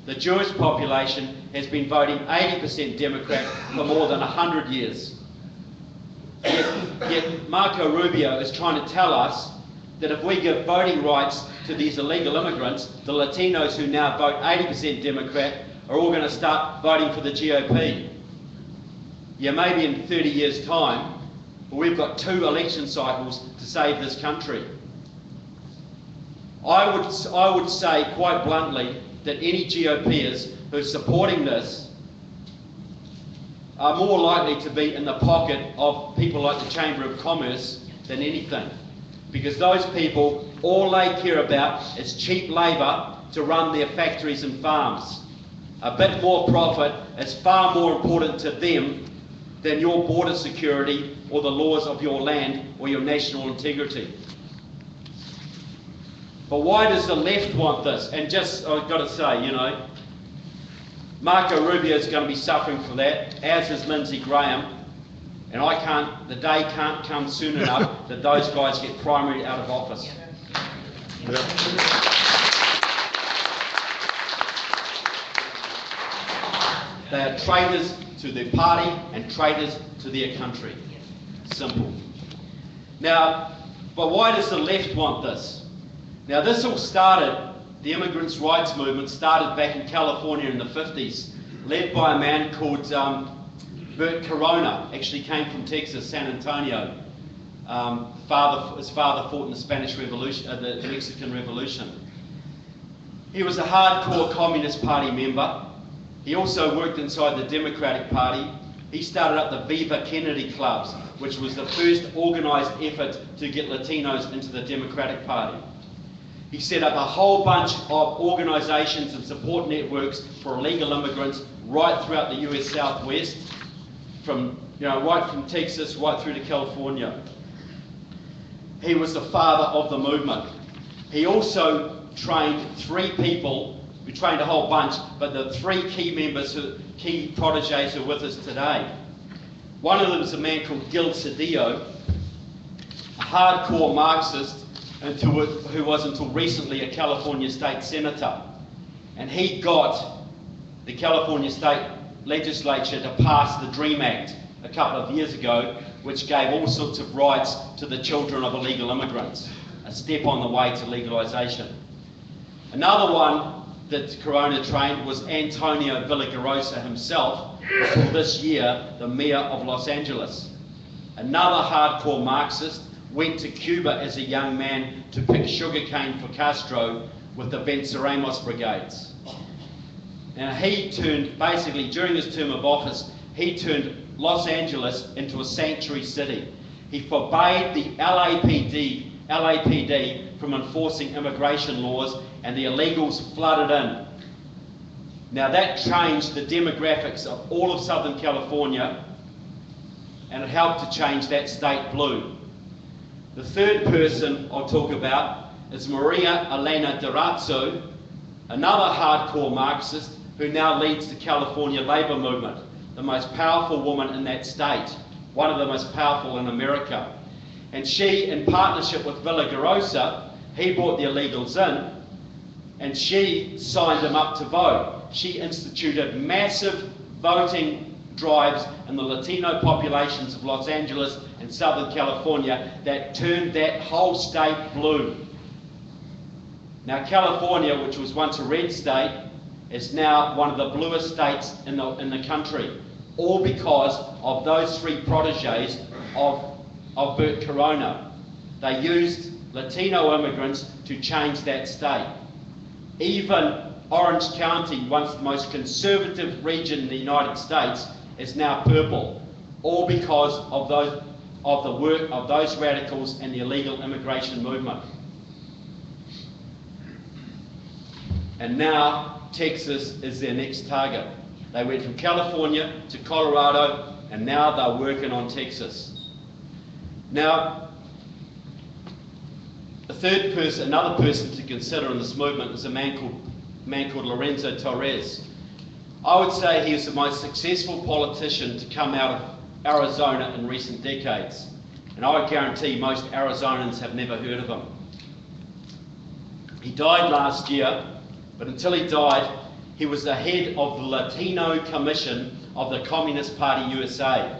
The Jewish population has been voting 80% Democrat for more than 100 years. Yet Marco Rubio is trying to tell us that if we give voting rights to these illegal immigrants, the Latinos who now vote 80% Democrat are all going to start voting for the GOP. Yeah, maybe in 30 years' time, but we've got 2 election cycles to save this country. I would say quite bluntly that any GOPers who are supporting this are more likely to be in the pocket of people like the Chamber of Commerce than anything. Because those people, all they care about is cheap labour to run their factories and farms. A bit more profit is far more important to them than your border security or the laws of your land or your national integrity. But why does the left want this? And just, I've got to say, you know, Marco Rubio is going to be suffering for that, as is Lindsey Graham. And the day can't come soon enough that those guys get primary out of office. They are traitors to their party and traitors to their country. Simple. Now, but why does the left want this? Now, this all started, the immigrants' rights movement started back in California in the 50s, led by a man called Bert Corona, actually came from Texas, San Antonio. His father fought in the Spanish Revolution, the Mexican Revolution. He was a hardcore Communist Party member. He also worked inside the Democratic Party. He started up the Viva Kennedy clubs, which was the first organised effort to get Latinos into the Democratic Party. He set up a whole bunch of organisations and support networks for illegal immigrants right throughout the US Southwest, right from Texas right through to California. He was the father of the movement. He also trained 3 people. We trained a whole bunch, but the 3 key members, key proteges who are with us today. One of them is a man called Gil Cedillo, a hardcore Marxist, who was until recently a California state senator. And he got the California state legislature to pass the DREAM Act a couple of years ago, which gave all sorts of rights to the children of illegal immigrants, a step on the way to legalisation. Another one that Corona trained was Antonio Villagrosa himself, until this year the mayor of Los Angeles. Another hardcore Marxist, went to Cuba as a young man to pick sugarcane for Castro with the Venceremos brigades. Now he turned, basically during his term of office, he turned Los Angeles into a sanctuary city. He forbade the LAPD from enforcing immigration laws, and the illegals flooded in. Now that changed the demographics of all of Southern California, and it helped to change that state blue. The third person I'll talk about is Maria Elena Durazo, another hardcore Marxist who now leads the California labor movement, the most powerful woman in that state, one of the most powerful in America. And she, in partnership with Villagrosa, he brought the illegals in, and she signed them up to vote. She instituted massive voting drives in the Latino populations of Los Angeles and Southern California that turned that whole state blue. Now California, which was once a red state, is now one of the bluest states in the country, all because of those three proteges of Bert Corona. They used Latino immigrants to change that state. Even Orange County, once the most conservative region in the United States, is now purple, all because of the work of those radicals and the illegal immigration movement. And now Texas is their next target. They went from California to Colorado, and now they're working on Texas. Now, another person to consider in this movement is a man called Lorenzo Torres. I would say he is the most successful politician to come out of Arizona in recent decades. And I would guarantee most Arizonans have never heard of him. He died last year, but until he died, he was the head of the Latino Commission of the Communist Party USA.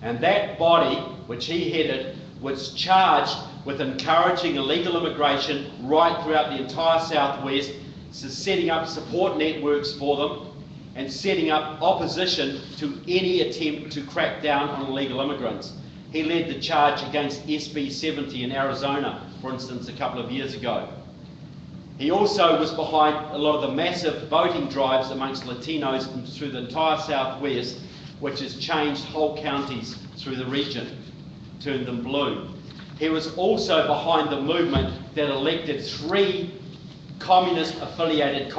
And that body, which he headed, was charged with encouraging illegal immigration right throughout the entire Southwest, so setting up support networks for them, and setting up opposition to any attempt to crack down on illegal immigrants. He led the charge against SB 70 in Arizona, for instance, a couple of years ago. He also was behind a lot of the massive voting drives amongst Latinos through the entire Southwest, which has changed whole counties through the region, turned them blue. He was also behind the movement that elected 3 communist-affiliated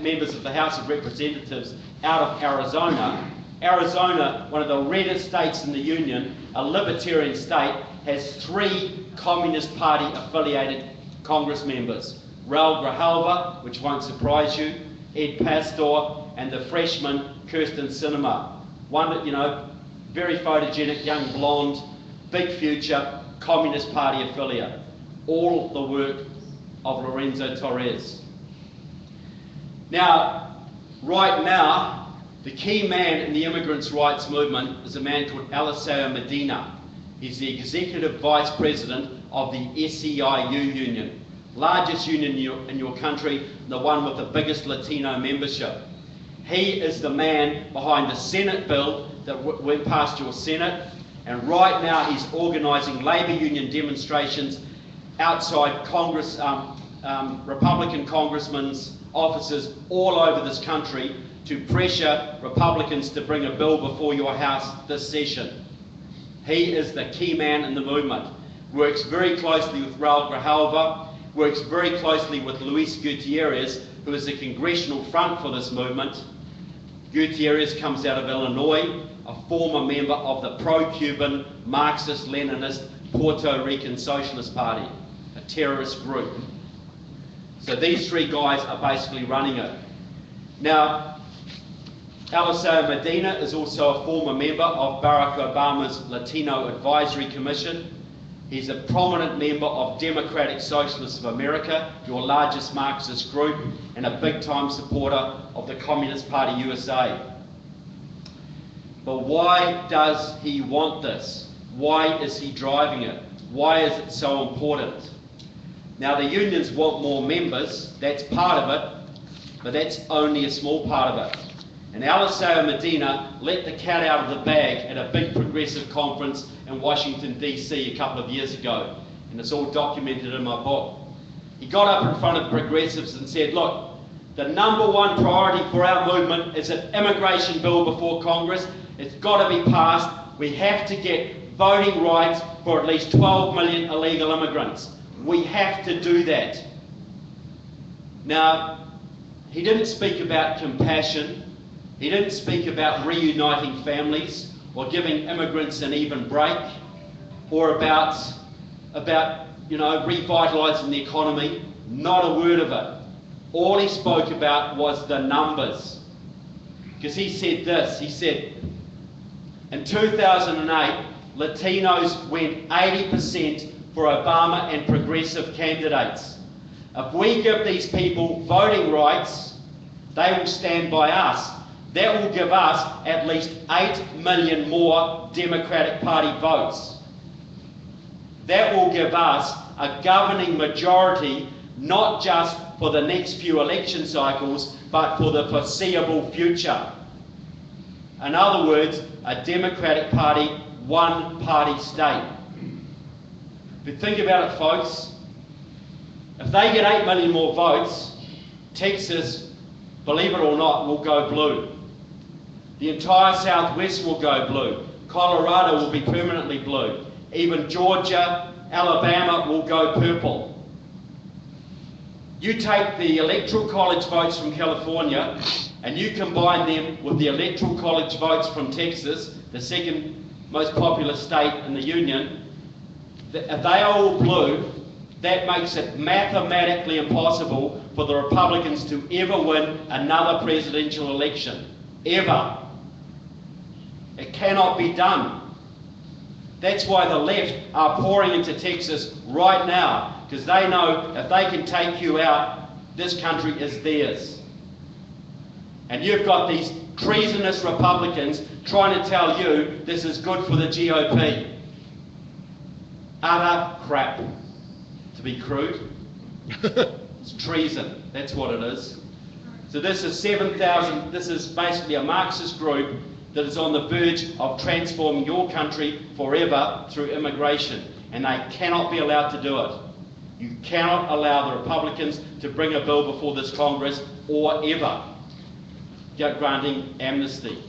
members of the House of Representatives out of Arizona. Arizona, one of the reddest states in the Union, a libertarian state, has 3 Communist Party-affiliated Congress members. Raul Grijalva, which won't surprise you, Ed Pastor, and the freshman Kirsten Sinema. One that, you know, very photogenic, young blonde, big future, Communist Party affiliate. All the work of Lorenzo Torres. Now, right now, the key man in the immigrants' rights movement is a man called Eliseo Medina. He's the executive vice president of the SEIU union, largest union in your country, the one with the biggest Latino membership. He is the man behind the Senate bill that went past your Senate, and right now he's organising labour union demonstrations outside Congress, Republican congressmen's offices all over this country to pressure Republicans to bring a bill before your House this session. He is the key man in the movement. Works very closely with Raul Grijalva, works very closely with Luis Gutierrez, who is the congressional front for this movement. Gutierrez comes out of Illinois, a former member of the pro-Cuban, Marxist-Leninist Puerto Rican Socialist Party, a terrorist group. So these 3 guys are basically running it. Now, Eliseo Medina is also a former member of Barack Obama's Latino Advisory Commission. He's a prominent member of Democratic Socialists of America, your largest Marxist group, and a big-time supporter of the Communist Party USA. But why does he want this? Why is he driving it? Why is it so important? Now, the unions want more members, that's part of it, but that's only a small part of it. And Eliseo Medina let the cat out of the bag at a big progressive conference in Washington, D.C. a couple of years ago, and it's all documented in my book. He got up in front of progressives and said, look, the #1 priority for our movement is an immigration bill before Congress. It's got to be passed. We have to get voting rights for at least 12 million illegal immigrants. We have to do that. Now, he didn't speak about compassion. He didn't speak about reuniting families or giving immigrants an even break, or about revitalising the economy. Not a word of it. All he spoke about was the numbers. Because he said this, he said, in 2008, Latinos went 80% for Obama and progressive candidates. If we give these people voting rights, they will stand by us. That will give us at least 8 million more Democratic Party votes. That will give us a governing majority, not just for the next few election cycles, but for the foreseeable future. In other words, a Democratic Party, one-party state. If you think about it, folks, if they get 8 million more votes, Texas, believe it or not, will go blue. The entire Southwest will go blue. Colorado will be permanently blue. Even Georgia, Alabama will go purple. You take the Electoral College votes from California and you combine them with the Electoral College votes from Texas, the second most populous state in the Union. If they are all blue, that makes it mathematically impossible for the Republicans to ever win another presidential election. Ever. It cannot be done. That's why the left are pouring into Texas right now, because they know if they can take you out, this country is theirs. And you've got these treasonous Republicans trying to tell you this is good for the GOP. Utter crap. To be crude, it's treason. That's what it is. So this is 7,000, this is basically a Marxist group that is on the verge of transforming your country forever through immigration. And they cannot be allowed to do it. You cannot allow the Republicans to bring a bill before this Congress or ever granting amnesty.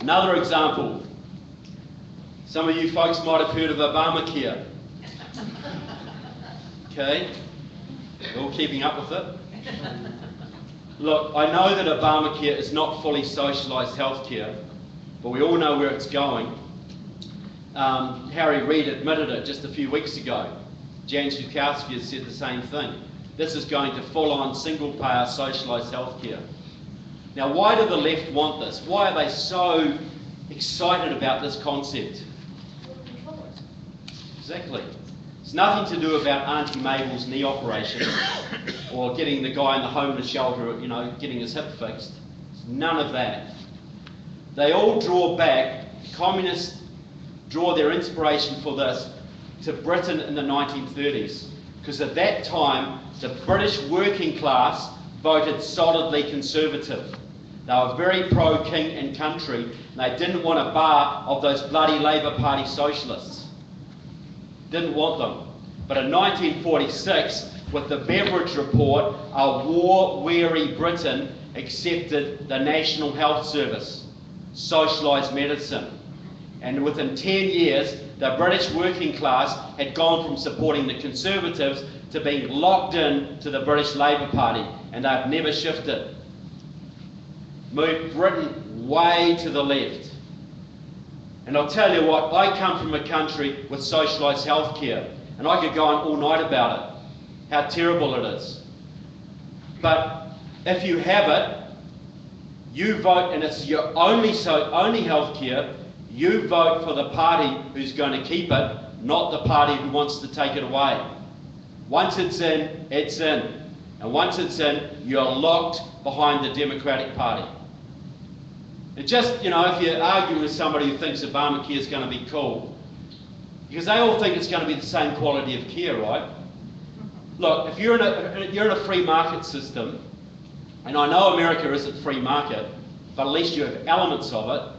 Another example. Some of you folks might have heard of Obamacare. Okay? You're all keeping up with it? Look, I know that Obamacare is not fully socialised healthcare, but we all know where it's going. Harry Reid admitted it just a few weeks ago. Jan Schukowsky has said the same thing. This is going to full-on single-payer socialised healthcare. Now, why do the left want this? Why are they so excited about this concept? Exactly. It's nothing to do about Auntie Mabel's knee operation or getting the guy in the homeless shelter, you know, getting his hip fixed. It's none of that. They all draw back, communists draw their inspiration for this to Britain in the 1930s, because at that time the British working class voted solidly conservative. They were very pro-king and country, and they didn't want a bar of those bloody Labour Party socialists. Didn't want them. But in 1946, with the Beveridge Report, a war-weary Britain accepted the National Health Service, socialised medicine. And within 10 years, the British working class had gone from supporting the Conservatives to being locked in to the British Labour Party, and they've never shifted. Moved Britain way to the left. And I'll tell you what, I come from a country with socialised healthcare, and I could go on all night about it, how terrible it is. But if you have it, you vote, and it's your only healthcare, you vote for the party who's going to keep it, not the party who wants to take it away. Once it's in, it's in. And once it's in, you're locked behind the Democratic Party. It just, you know, if you argue with somebody who thinks Obamacare is going to be cool, because they all think it's going to be the same quality of care, right? Look, if you're in a free market system, and I know America isn't free market, but at least you have elements of it.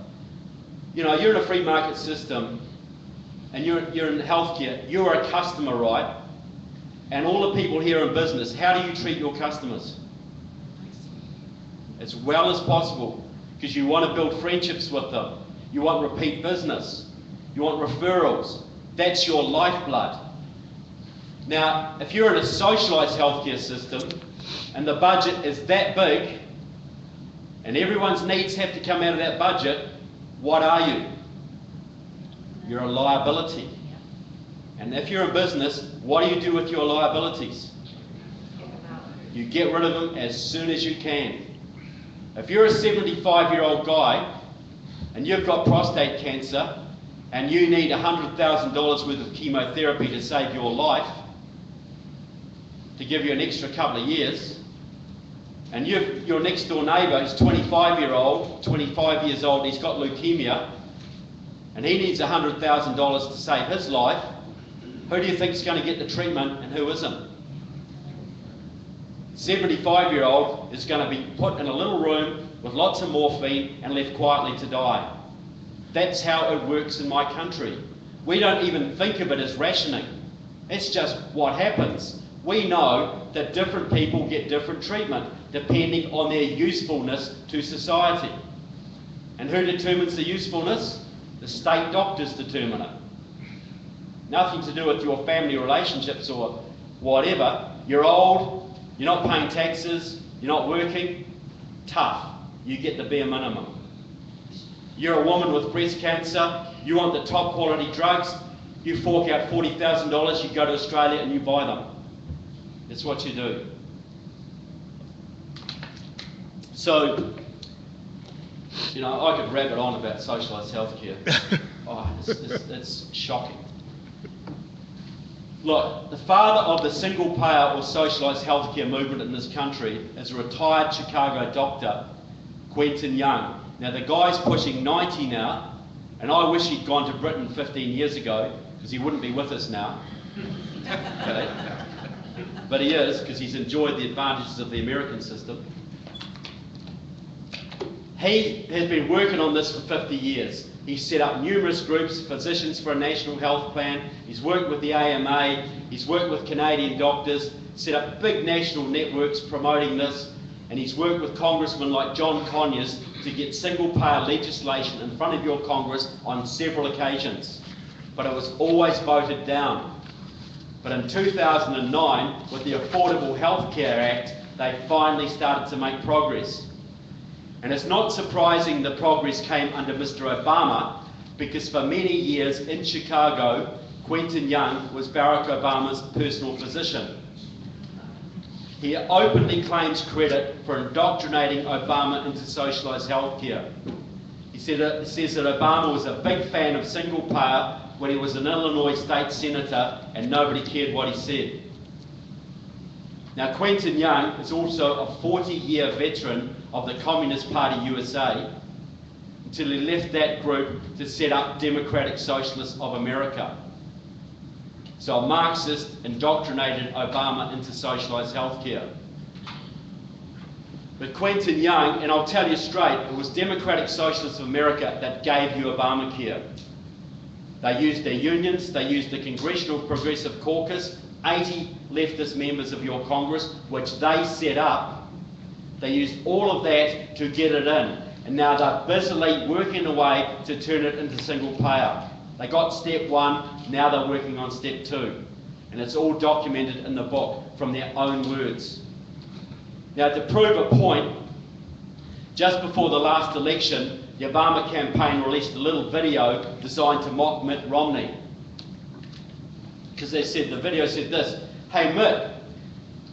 You know, you're in a free market system, and you're in healthcare, you're a customer, right? And all the people here in business, how do you treat your customers? As well as possible. Because you want to build friendships with them. You want repeat business. You want referrals. That's your lifeblood. Now, if you're in a socialised healthcare system and the budget is that big and everyone's needs have to come out of that budget, what are you? You're a liability. And if you're in business, what do you do with your liabilities? You get rid of them as soon as you can. If you're a 75-year-old guy and you've got prostate cancer and you need $100,000 worth of chemotherapy to save your life, to give you an extra couple of years, and your next door neighbour is 25 years old, he's got leukemia, and he needs $100,000 to save his life, who do you think is going to get the treatment and who isn't? 75-year-old is going to be put in a little room with lots of morphine and left quietly to die. That's how it works in my country. We don't even think of it as rationing. It's just what happens. We know that different people get different treatment depending on their usefulness to society. And who determines the usefulness? The state doctors determine it. Nothing to do with your family relationships or whatever. You're old, you're not paying taxes, you're not working, tough. You get the bare minimum. You're a woman with breast cancer, you want the top quality drugs, you fork out $40,000, you go to Australia and you buy them. That's what you do. So, you know, I could rabbit on about socialised healthcare. Oh, it's shocking. Look, the father of the single payer or socialised healthcare movement in this country is a retired Chicago doctor, Quentin Young. Now the guy's pushing 90 now, and I wish he'd gone to Britain 15 years ago, because he wouldn't be with us now. Okay. But he is, because he's enjoyed the advantages of the American system. He has been working on this for 50 years. He's set up numerous groups, Physicians for a National Health Plan, he's worked with the AMA, he's worked with Canadian doctors, set up big national networks promoting this, and he's worked with congressmen like John Conyers to get single-payer legislation in front of your Congress on several occasions. But it was always voted down. But in 2009, with the Affordable Health Care Act, they finally started to make progress. And it's not surprising the progress came under Mr. Obama, because for many years in Chicago, Quentin Young was Barack Obama's personal physician. He openly claims credit for indoctrinating Obama into socialised healthcare. He says that Obama was a big fan of single payer when he was an Illinois state senator and nobody cared what he said. Now, Quentin Young is also a 40-year veteran of the Communist Party USA until he left that group to set up Democratic Socialists of America. So a Marxist indoctrinated Obama into socialised healthcare. But Quentin Young, and I'll tell you straight, it was Democratic Socialists of America that gave you Obamacare. They used their unions, they used the Congressional Progressive Caucus, 80 leftist members of your Congress, which they set up. They used all of that to get it in. And now they're busily working away to turn it into single payer. They got step one, now they're working on step two. And it's all documented in the book from their own words. Now, to prove a point, just before the last election, the Obama campaign released a little video designed to mock Mitt Romney. Because they said, the video said this: "Hey Mitt,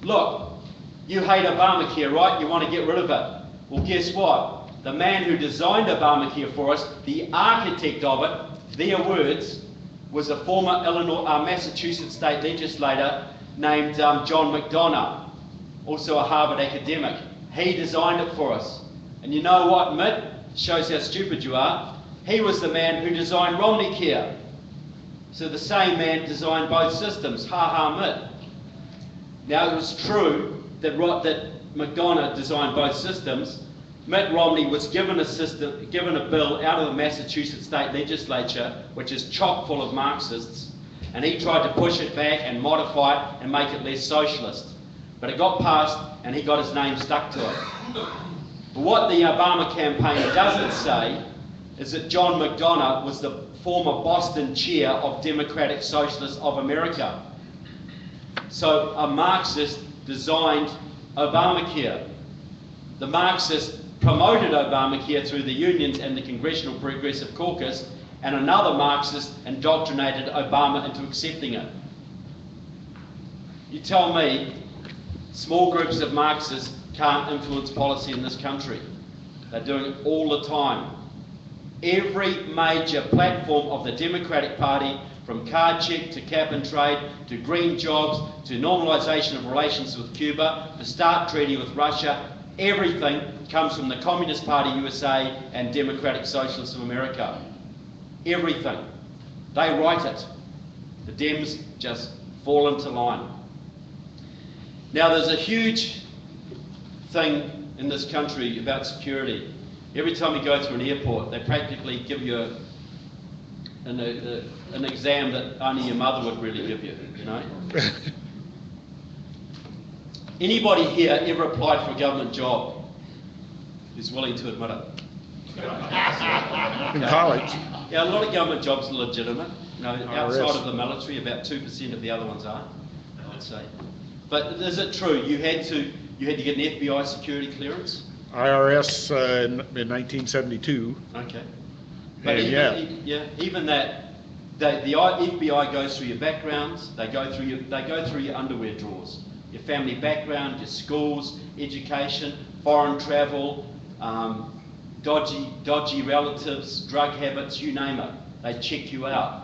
look, you hate Obamacare, right? You want to get rid of it. Well, guess what? The man who designed Obamacare for us, the architect of it, their words, was a former Massachusetts state legislator named John McDonough, also a Harvard academic. He designed it for us. And you know what, Mitt? Shows how stupid you are. He was the man who designed Romneycare. So the same man designed both systems. Ha ha, Mitt." Now, it was true that McDonough designed both systems. Mitt Romney was given a bill out of the Massachusetts state legislature, which is chock full of Marxists, and he tried to push it back and modify it and make it less socialist. But it got passed, and he got his name stuck to it. But what the Obama campaign doesn't say is that John McDonough was the former Boston chair of Democratic Socialists of America. So a Marxist designed Obamacare. The Marxist promoted Obamacare through the unions and the Congressional Progressive Caucus, and another Marxist indoctrinated Obama into accepting it. You tell me small groups of Marxists can't influence policy in this country. They're doing it all the time. every major platform of the Democratic Party, from card check to cap and trade, to green jobs, to normalisation of relations with Cuba, the START treaty with Russia, everything comes from the Communist Party USA and Democratic Socialists of America. Everything. They write it. The Dems just fall into line. Now there's a huge thing in this country about security. Every time you go through an airport, they practically give you an exam that only your mother would really give you, you know? Anybody here ever applied for a government job who's willing to admit it? In college. Yeah, a lot of government jobs are legitimate. You know, outside IRS. of the military, about 2% of the other ones are, I'd say. But is it true? You had to get an FBI security clearance? IRS in 1972. Okay. But And even that, the FBI goes through your backgrounds. They go through your underwear drawers, your family background, your schools, education, foreign travel, dodgy relatives, drug habits, you name it. They check you out,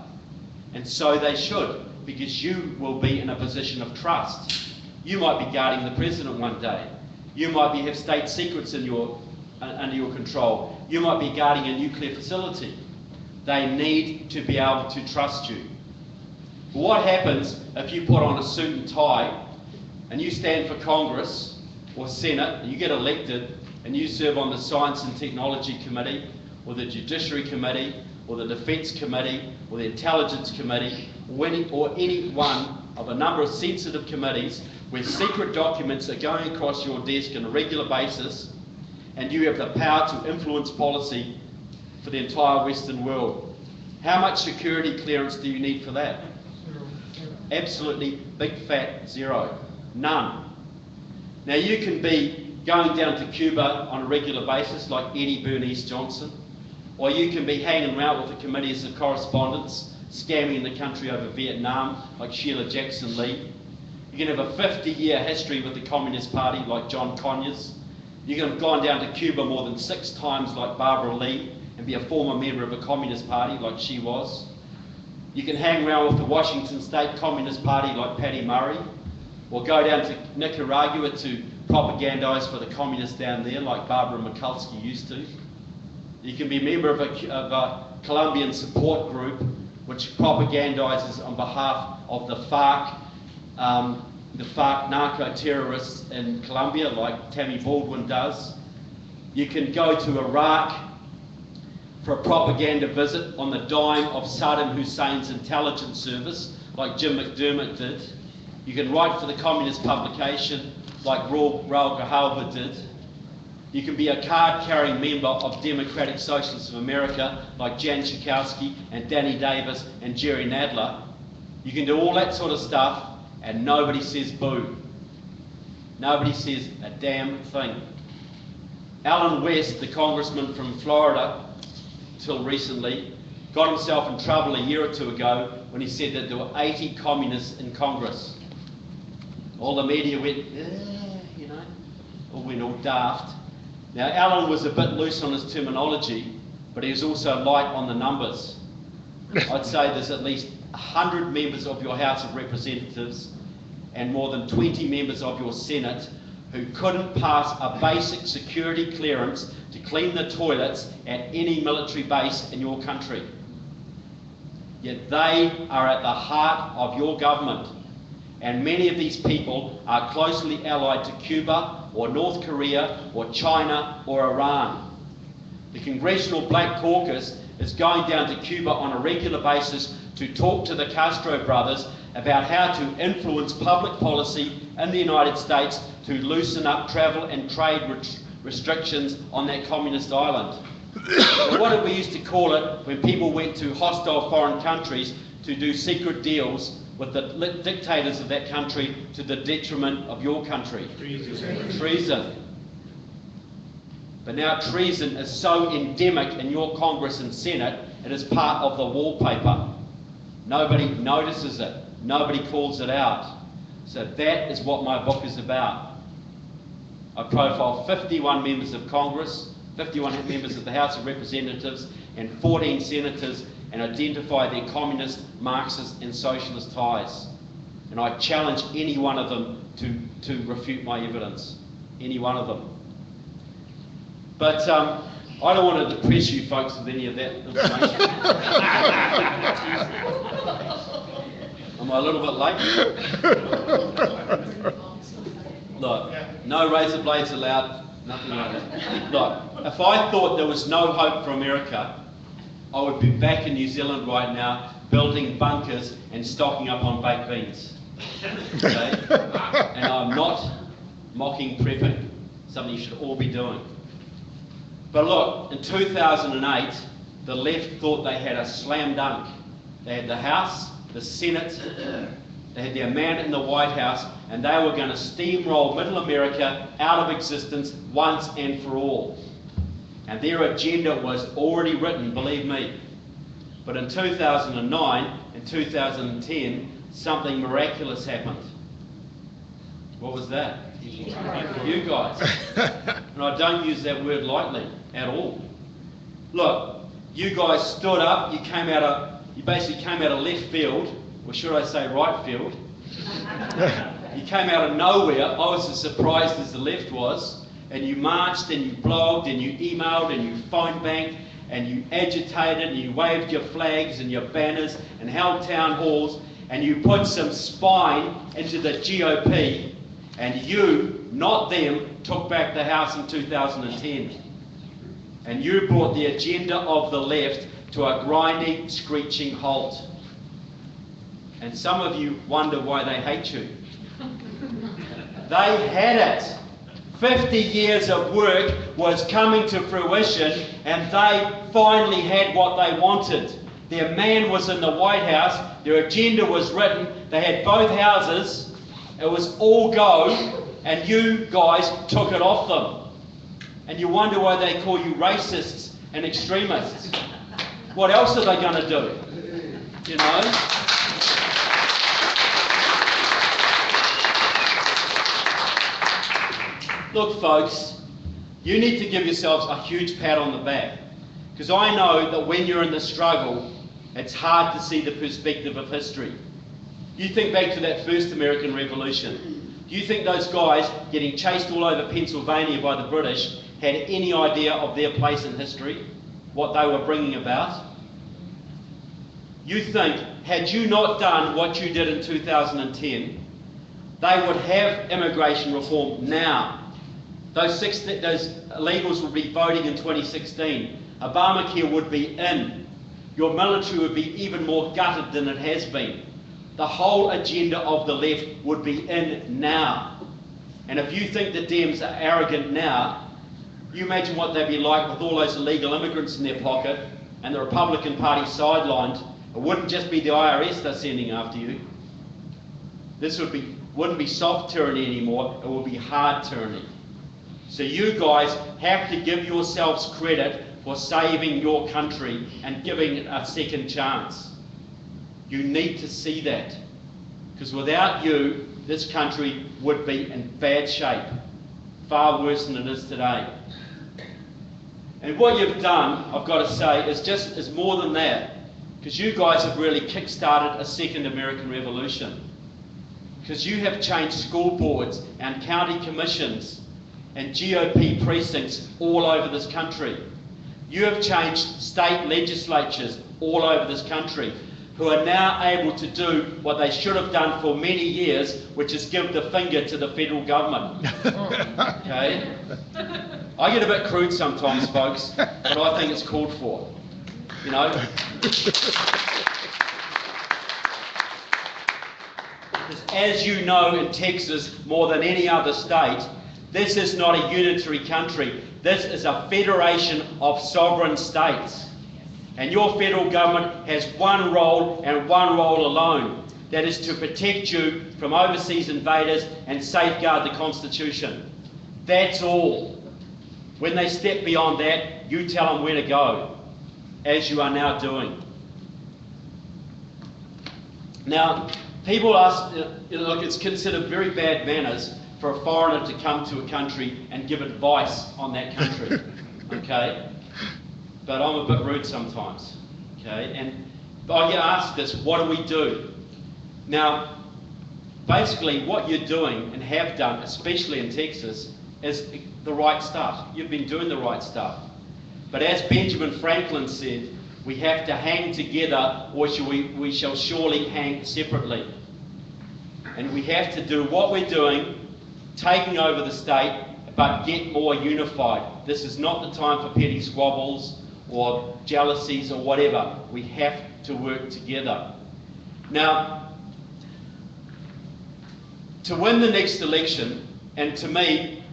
and so they should, because you will be in a position of trust. You might be guarding the president one day. You might have state secrets under your control. You might be guarding a nuclear facility. They need to be able to trust you. But what happens if you put on a suit and tie and you stand for Congress or Senate and you get elected and you serve on the Science and Technology Committee or the Judiciary Committee or the Defence Committee or the Intelligence Committee or any one of a number of sensitive committees where secret documents are going across your desk on a regular basis, and you have the power to influence policy for the entire Western world. How much security clearance do you need for that? Absolutely big fat zero. None. Now you can be going down to Cuba on a regular basis like Eddie Bernice Johnson, or you can be hanging around with the committees of correspondence, scamming the country over Vietnam like Sheila Jackson Lee. You can have a 50-year history with the Communist Party like John Conyers. You can have gone down to Cuba more than 6 times like Barbara Lee and be a former member of a Communist Party like she was. You can hang around with the Washington State Communist Party like Patty Murray, or go down to Nicaragua to propagandise for the communists down there like Barbara Mikulski used to. You can be a member of a Colombian support group which propagandises on behalf of the FARC narco-terrorists in Colombia like Tammy Baldwin does. You can go to Iraq for a propaganda visit on the dime of Saddam Hussein's intelligence service like Jim McDermott did. You can write for the communist publication like Raul Grijalva did. You can be a card-carrying member of Democratic Socialists of America like Jan Schakowsky and Danny Davis and Jerry Nadler. You can do all that sort of stuff and nobody says boo. Nobody says a damn thing. Alan West, the congressman from Florida, till recently, got himself in trouble a year or 2 ago when he said that there were 80 communists in Congress. All the media went, you know, all went all daft. Now, Alan was a bit loose on his terminology, but he was also light on the numbers. I'd say there's at least 100 members of your House of Representatives and more than 20 members of your Senate who couldn't pass a basic security clearance to clean the toilets at any military base in your country. Yet they are at the heart of your government, and many of these people are closely allied to Cuba or North Korea or China or Iran. The Congressional Black Caucus is going down to Cuba on a regular basis to talk to the Castro brothers about how to influence public policy in the United States to loosen up travel and trade restrictions on that communist island. What did we used to call it when people went to hostile foreign countries to do secret deals with the dictators of that country to the detriment of your country? Treason. But now treason is so endemic in your Congress and Senate, it is part of the wallpaper. Nobody notices it. Nobody calls it out. So that is what my book is about. I profile 51 members of Congress, 51 members of the House of Representatives, and 14 senators and identify their communist, Marxist and socialist ties. And I challenge any one of them to refute my evidence. Any one of them. But I don't want to depress you folks with any of that information. Am I a little bit late? Look, no razor blades allowed, nothing like that. Look, if I thought there was no hope for America, I would be back in New Zealand right now, building bunkers and stocking up on baked beans. Okay? And I'm not mocking prepping, something you should all be doing. But look, in 2008, the left thought they had a slam dunk. They had the House, the Senate, they had their man in the White House, and they were going to steamroll Middle America out of existence once and for all. And their agenda was already written, believe me. But in 2009 and 2010, something miraculous happened. What was that? You guys. And I don't use that word lightly at all. Look, you guys stood up, you basically came out of left field, or should I say right field. You came out of nowhere. I was as surprised as the left was. And you marched and you blogged and you emailed and you phone banked and you agitated and you waved your flags and your banners and held town halls and you put some spine into the GOP, and you, not them, took back the House in 2010. And you brought the agenda of the left to a grinding, screeching halt. And some of you wonder why they hate you. They had it. 50 years of work was coming to fruition, and they finally had what they wanted. Their man was in the White House, their agenda was written, they had both houses, it was all go, and you guys took it off them. And you wonder why they call you racists and extremists. What else are they going to do? You know? Look, folks, you need to give yourselves a huge pat on the back, because I know that when you're in the struggle, it's hard to see the perspective of history. You think back to that first American Revolution. Do you think those guys getting chased all over Pennsylvania by the British had any idea of their place in history, what they were bringing about? You think, had you not done what you did in 2010, they would have immigration reform now. Those illegals would be voting in 2016. Obamacare would be in. Your military would be even more gutted than it has been. The whole agenda of the left would be in now. And if you think the Dems are arrogant now, you imagine what they'd be like with all those illegal immigrants in their pocket and the Republican Party sidelined. It wouldn't just be the IRS they're sending after you. This wouldn't be soft tyranny anymore, it would be hard tyranny. So you guys have to give yourselves credit for saving your country and giving it a second chance. You need to see that. Because without you, this country would be in bad shape. Far worse than it is today. And what you've done, I've got to say, is more than that. Because you guys have really kick-started a second American Revolution. Because you have changed school boards and county commissions and GOP precincts all over this country. You have changed state legislatures all over this country, who are now able to do what they should have done for many years, which is give the finger to the federal government. Okay? I get a bit crude sometimes, folks, but I think it's called for. You know? As you know, in Texas, more than any other state, this is not a unitary country. This is a federation of sovereign states. And your federal government has one role and one role alone. That is to protect you from overseas invaders and safeguard the Constitution. That's all. When they step beyond that, you tell them where to go, as you are now doing. Now, people ask, look, it's considered very bad manners for a foreigner to come to a country and give advice on that country, okay? but I'm a bit rude sometimes, okay? And I get asked this, what do we do? Now, basically what you're doing and have done, especially in Texas, is the right stuff. You've been doing the right stuff. But as Benjamin Franklin said, we have to hang together or we shall surely hang separately. And we have to do what we're doing, taking over the state, but get more unified. This is not the time for petty squabbles or jealousies or whatever. We have to work together. Now, to win the next election, and to me,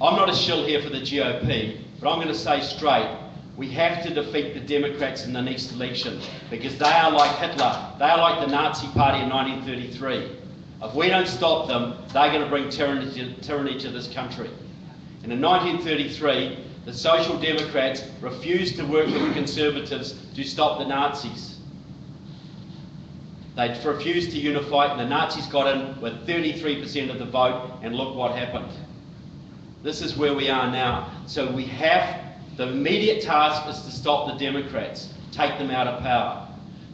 I'm not a shill here for the GOP, but I'm going to say straight, we have to defeat the Democrats in the next election because they are like Hitler. They are like the Nazi Party in 1933. If we don't stop them, they're going to bring tyranny to this country. And in 1933, the Social Democrats refused to work with the Conservatives to stop the Nazis. They refused to unify, and the Nazis got in with 33% of the vote, and look what happened. This is where we are now. So we have, the immediate task is to stop the Democrats, take them out of power.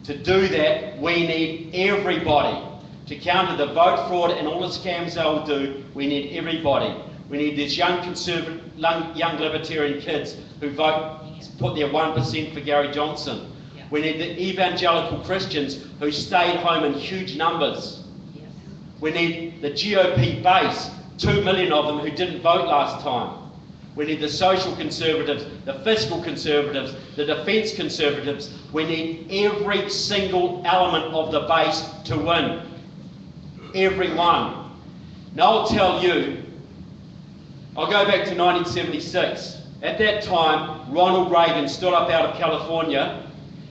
To do that, we need everybody. To counter the vote fraud and all the scams they'll do, we need everybody. We need these young conservative, young libertarian kids who vote, put their 1% for Gary Johnson. We need the evangelical Christians who stayed home in huge numbers. We need the GOP base, 2 million of them who didn't vote last time. We need the social conservatives, the fiscal conservatives, the defence conservatives. We need every single element of the base to win. Everyone. Now I'll tell you, I'll go back to 1976. At that time, Ronald Reagan stood up out of California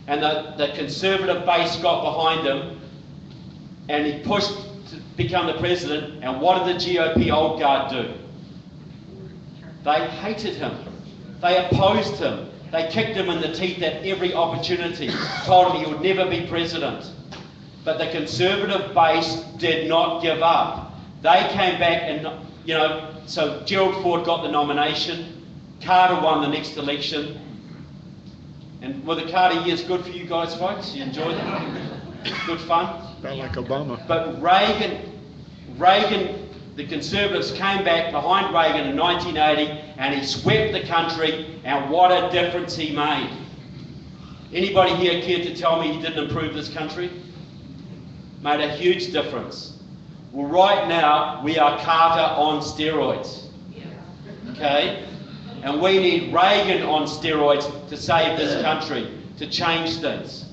and the conservative base got behind him and he pushed to become the president, and what did the GOP old guard do? They hated him. They opposed him. They kicked him in the teeth at every opportunity, told him he would never be president. But the conservative base did not give up. They came back and, you know, so Gerald Ford got the nomination, Carter won the next election. And were the Carter years good for you guys, folks? You enjoyed them? Good fun? About like Obama. But Reagan, the Conservatives came back behind Reagan in 1980 and he swept the country, and what a difference he made. Anybody here care to tell me he didn't improve this country? Made a huge difference. Well, right now, we are Carter on steroids. Okay? And we need Reagan on steroids to save this country, to change things,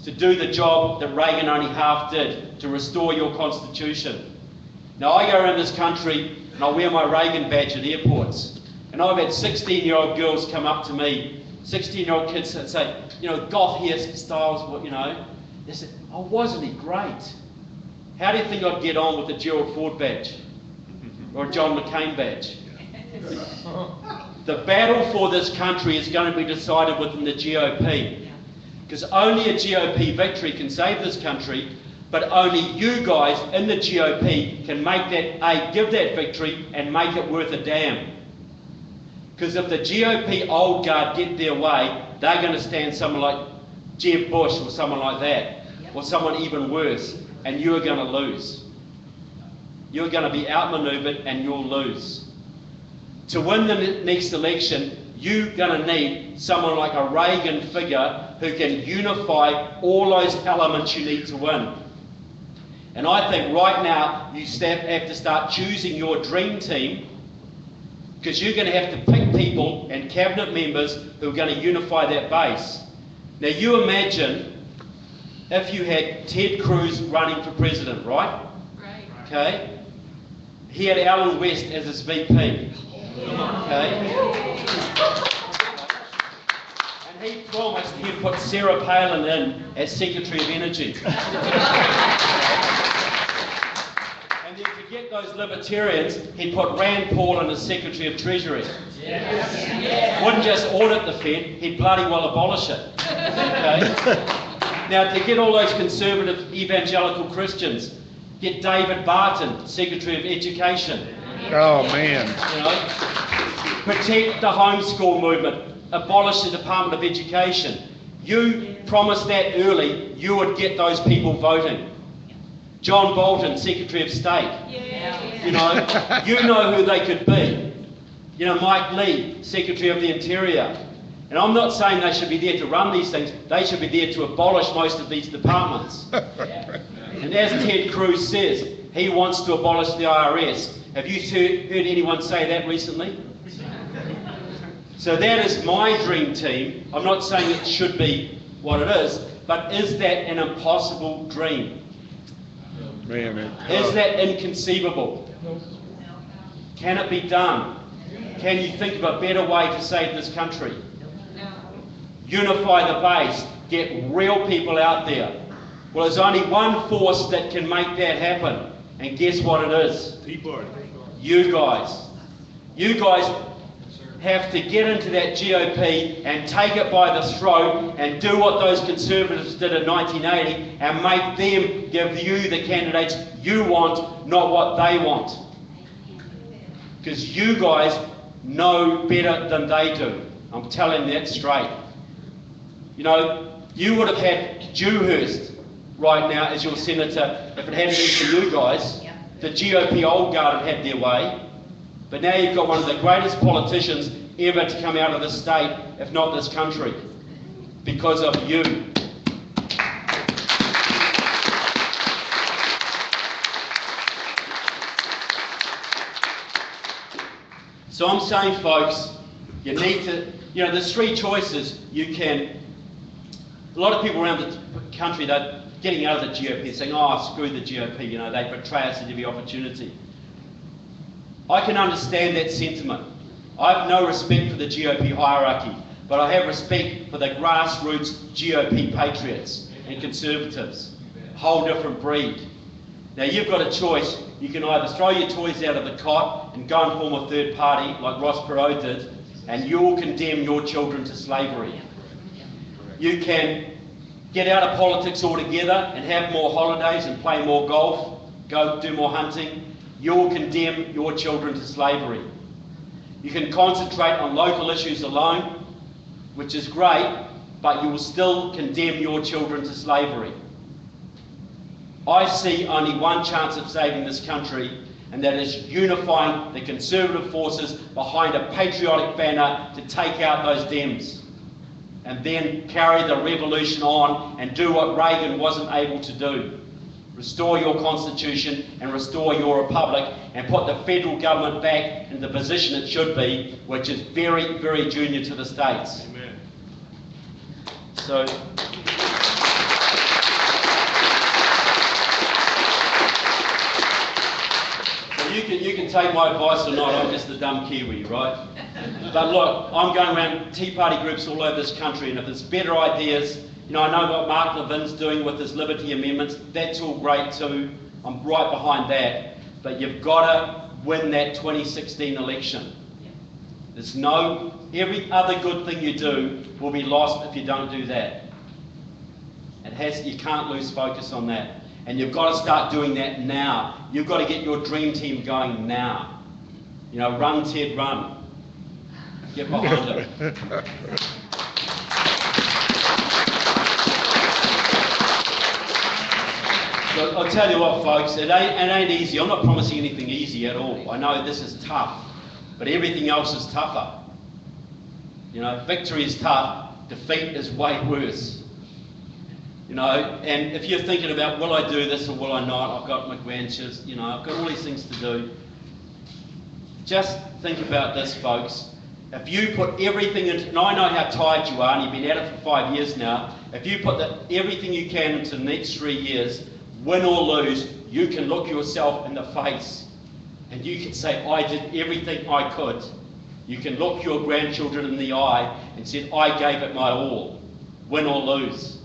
to do the job that Reagan only half did, to restore your constitution. Now, I go around this country and I wear my Reagan badge at airports. And I've had 16-year-old girls come up to me, 16-year-old kids that say, you know, goth hairstyles, you know. They said, oh, wasn't he great? How do you think I'd get on with a Gerald Ford badge? Or a John McCain badge? The battle for this country is going to be decided within the GOP. Because only a GOP victory can save this country, but only you guys in the GOP can make that, give that victory and make it worth a damn. Because if the GOP old guard get their way, they're going to stand someone like Jeb Bush or someone like that, or someone even worse, and you're going to lose. You're going to be outmaneuvered and you'll lose. To win the next election, you're going to need someone like a Reagan figure who can unify all those elements you need to win. And I think right now you have to start choosing your dream team, because you're going to have to pick people and cabinet members who are going to unify that base. Now you imagine if you had Ted Cruz running for president, right? Right. Okay. He had Alan West as his VP. Okay. And he promised he'd put Sarah Palin in as Secretary of Energy. And then to get those libertarians, he'd put Rand Paul in as Secretary of Treasury. Wouldn't just audit the Fed, he'd bloody well abolish it. Okay. Now, to get all those conservative evangelical Christians, get David Barton, Secretary of Education. Oh, man. You know, protect the homeschool movement. abolish the Department of Education. You promised that early, you would get those people voting. John Bolton, Secretary of State. You know who they could be. You know, Mike Lee, Secretary of the Interior. And I'm not saying they should be there to run these things, they should be there to abolish most of these departments. And as Ted Cruz says, he wants to abolish the IRS. Have you heard anyone say that recently? So that is my dream team. I'm not saying it should be what it is, but is that an impossible dream? Is that inconceivable? Can it be done? Can you think of a better way to save this country? Unify the base, get real people out there. Well, there's only one force that can make that happen, and guess what it is? You guys. You guys have to get into that GOP and take it by the throat and do what those Conservatives did in 1980 and make them give you the candidates you want, not what they want. Because you guys know better than they do. I'm telling that straight. You know, you would have had Dewhurst right now as your senator if it hadn't been for you guys. The GOP old guard had their way. But now you've got one of the greatest politicians ever to come out of this state, if not this country, because of you. So I'm saying, folks, you need to, you know, there's three choices. You can, a lot of people around the country, they're getting out of the GOP, saying, oh, screw the GOP, you know, they betray us at every opportunity. I can understand that sentiment. I have no respect for the GOP hierarchy, but I have respect for the grassroots GOP patriots and conservatives. A whole different breed. Now you've got a choice. You can either throw your toys out of the cot and go and form a third party like Ross Perot did, and you'll condemn your children to slavery. You can get out of politics altogether and have more holidays and play more golf, go do more hunting. You'll condemn your children to slavery. You can concentrate on local issues alone, which is great, but you will still condemn your children to slavery. I see only one chance of saving this country, and that is unifying the conservative forces behind a patriotic banner to take out those Dems, and then carry the revolution on and do what Reagan wasn't able to do. Restore your constitution and restore your republic and put the federal government back in the position it should be, which is very, very junior to the states. Amen. So, you can take my advice or not, I'm just a dumb Kiwi, right? But look, I'm going around Tea Party groups all over this country, and if there's better ideas, you know, I know what Mark Levin's doing with his Liberty Amendments, that's all great too, I'm right behind that, but you've got to win that 2016 election. There's no, every other good thing you do will be lost if you don't do that. You can't lose focus on that. And you've got to start doing that now. You've got to get your dream team going now. You know, run, Ted, run. Get behind it. Look, I'll tell you what, folks, it ain't easy. I'm not promising anything easy at all. I know this is tough, but everything else is tougher. You know, victory is tough, defeat is way worse. You know, and if you're thinking about, will I do this or will I not? I've got my grandchildren, you know, I've got all these things to do. Just think about this, folks. If you put everything into, and I know how tired you are, and you've been at it for 5 years now, if you put everything you can into the next 3 years, win or lose, you can look yourself in the face and you can say, I did everything I could. You can look your grandchildren in the eye and say, I gave it my all, win or lose.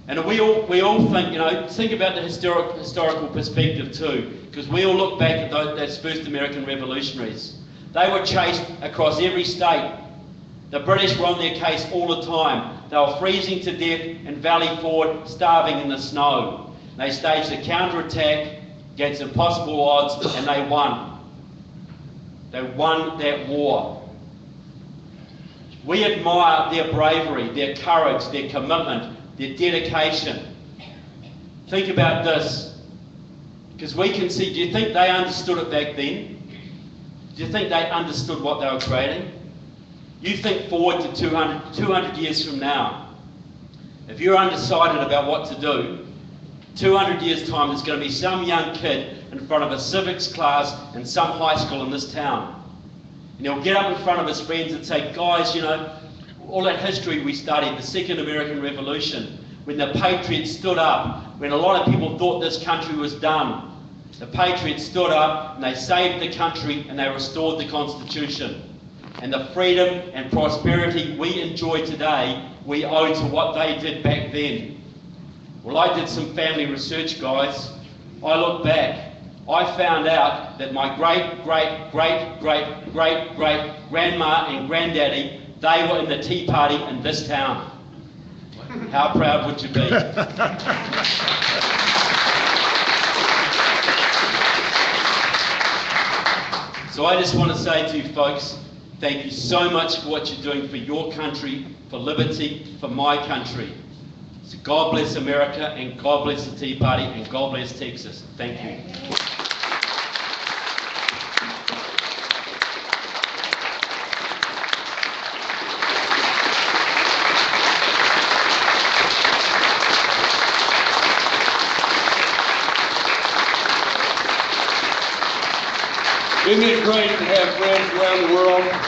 And we all think, you know, think about the historical perspective too, because we all look back at those first American revolutionaries. They were chased across every state. The British were on their case all the time. They were freezing to death in Valley Ford, starving in the snow. They staged a counterattack against impossible odds, and they won. They won that war. We admire their bravery, their courage, their commitment, their dedication. Think about this, because we can see, do you think they understood it back then? Do you think they understood what they were creating? You think forward to 200 years from now. If you're undecided about what to do, 200 years' time there's going to be some young kid in front of a civics class in some high school in this town. And he'll get up in front of his friends and say, guys, you know, all that history we studied, the Second American Revolution, when the Patriots stood up, when a lot of people thought this country was done, the Patriots stood up and they saved the country and they restored the Constitution. And the freedom and prosperity we enjoy today, we owe to what they did back then. Well, I did some family research, guys. I looked back. I found out that my great-great-great-great-great-grandma and granddaddy, they were in the Tea Party in this town. How proud would you be? So I just want to say to you folks, thank you so much for what you're doing for your country, for liberty, for my country. So God bless America, and God bless the Tea Party, and God bless Texas. Thank you. Isn't it great to have friends around the world?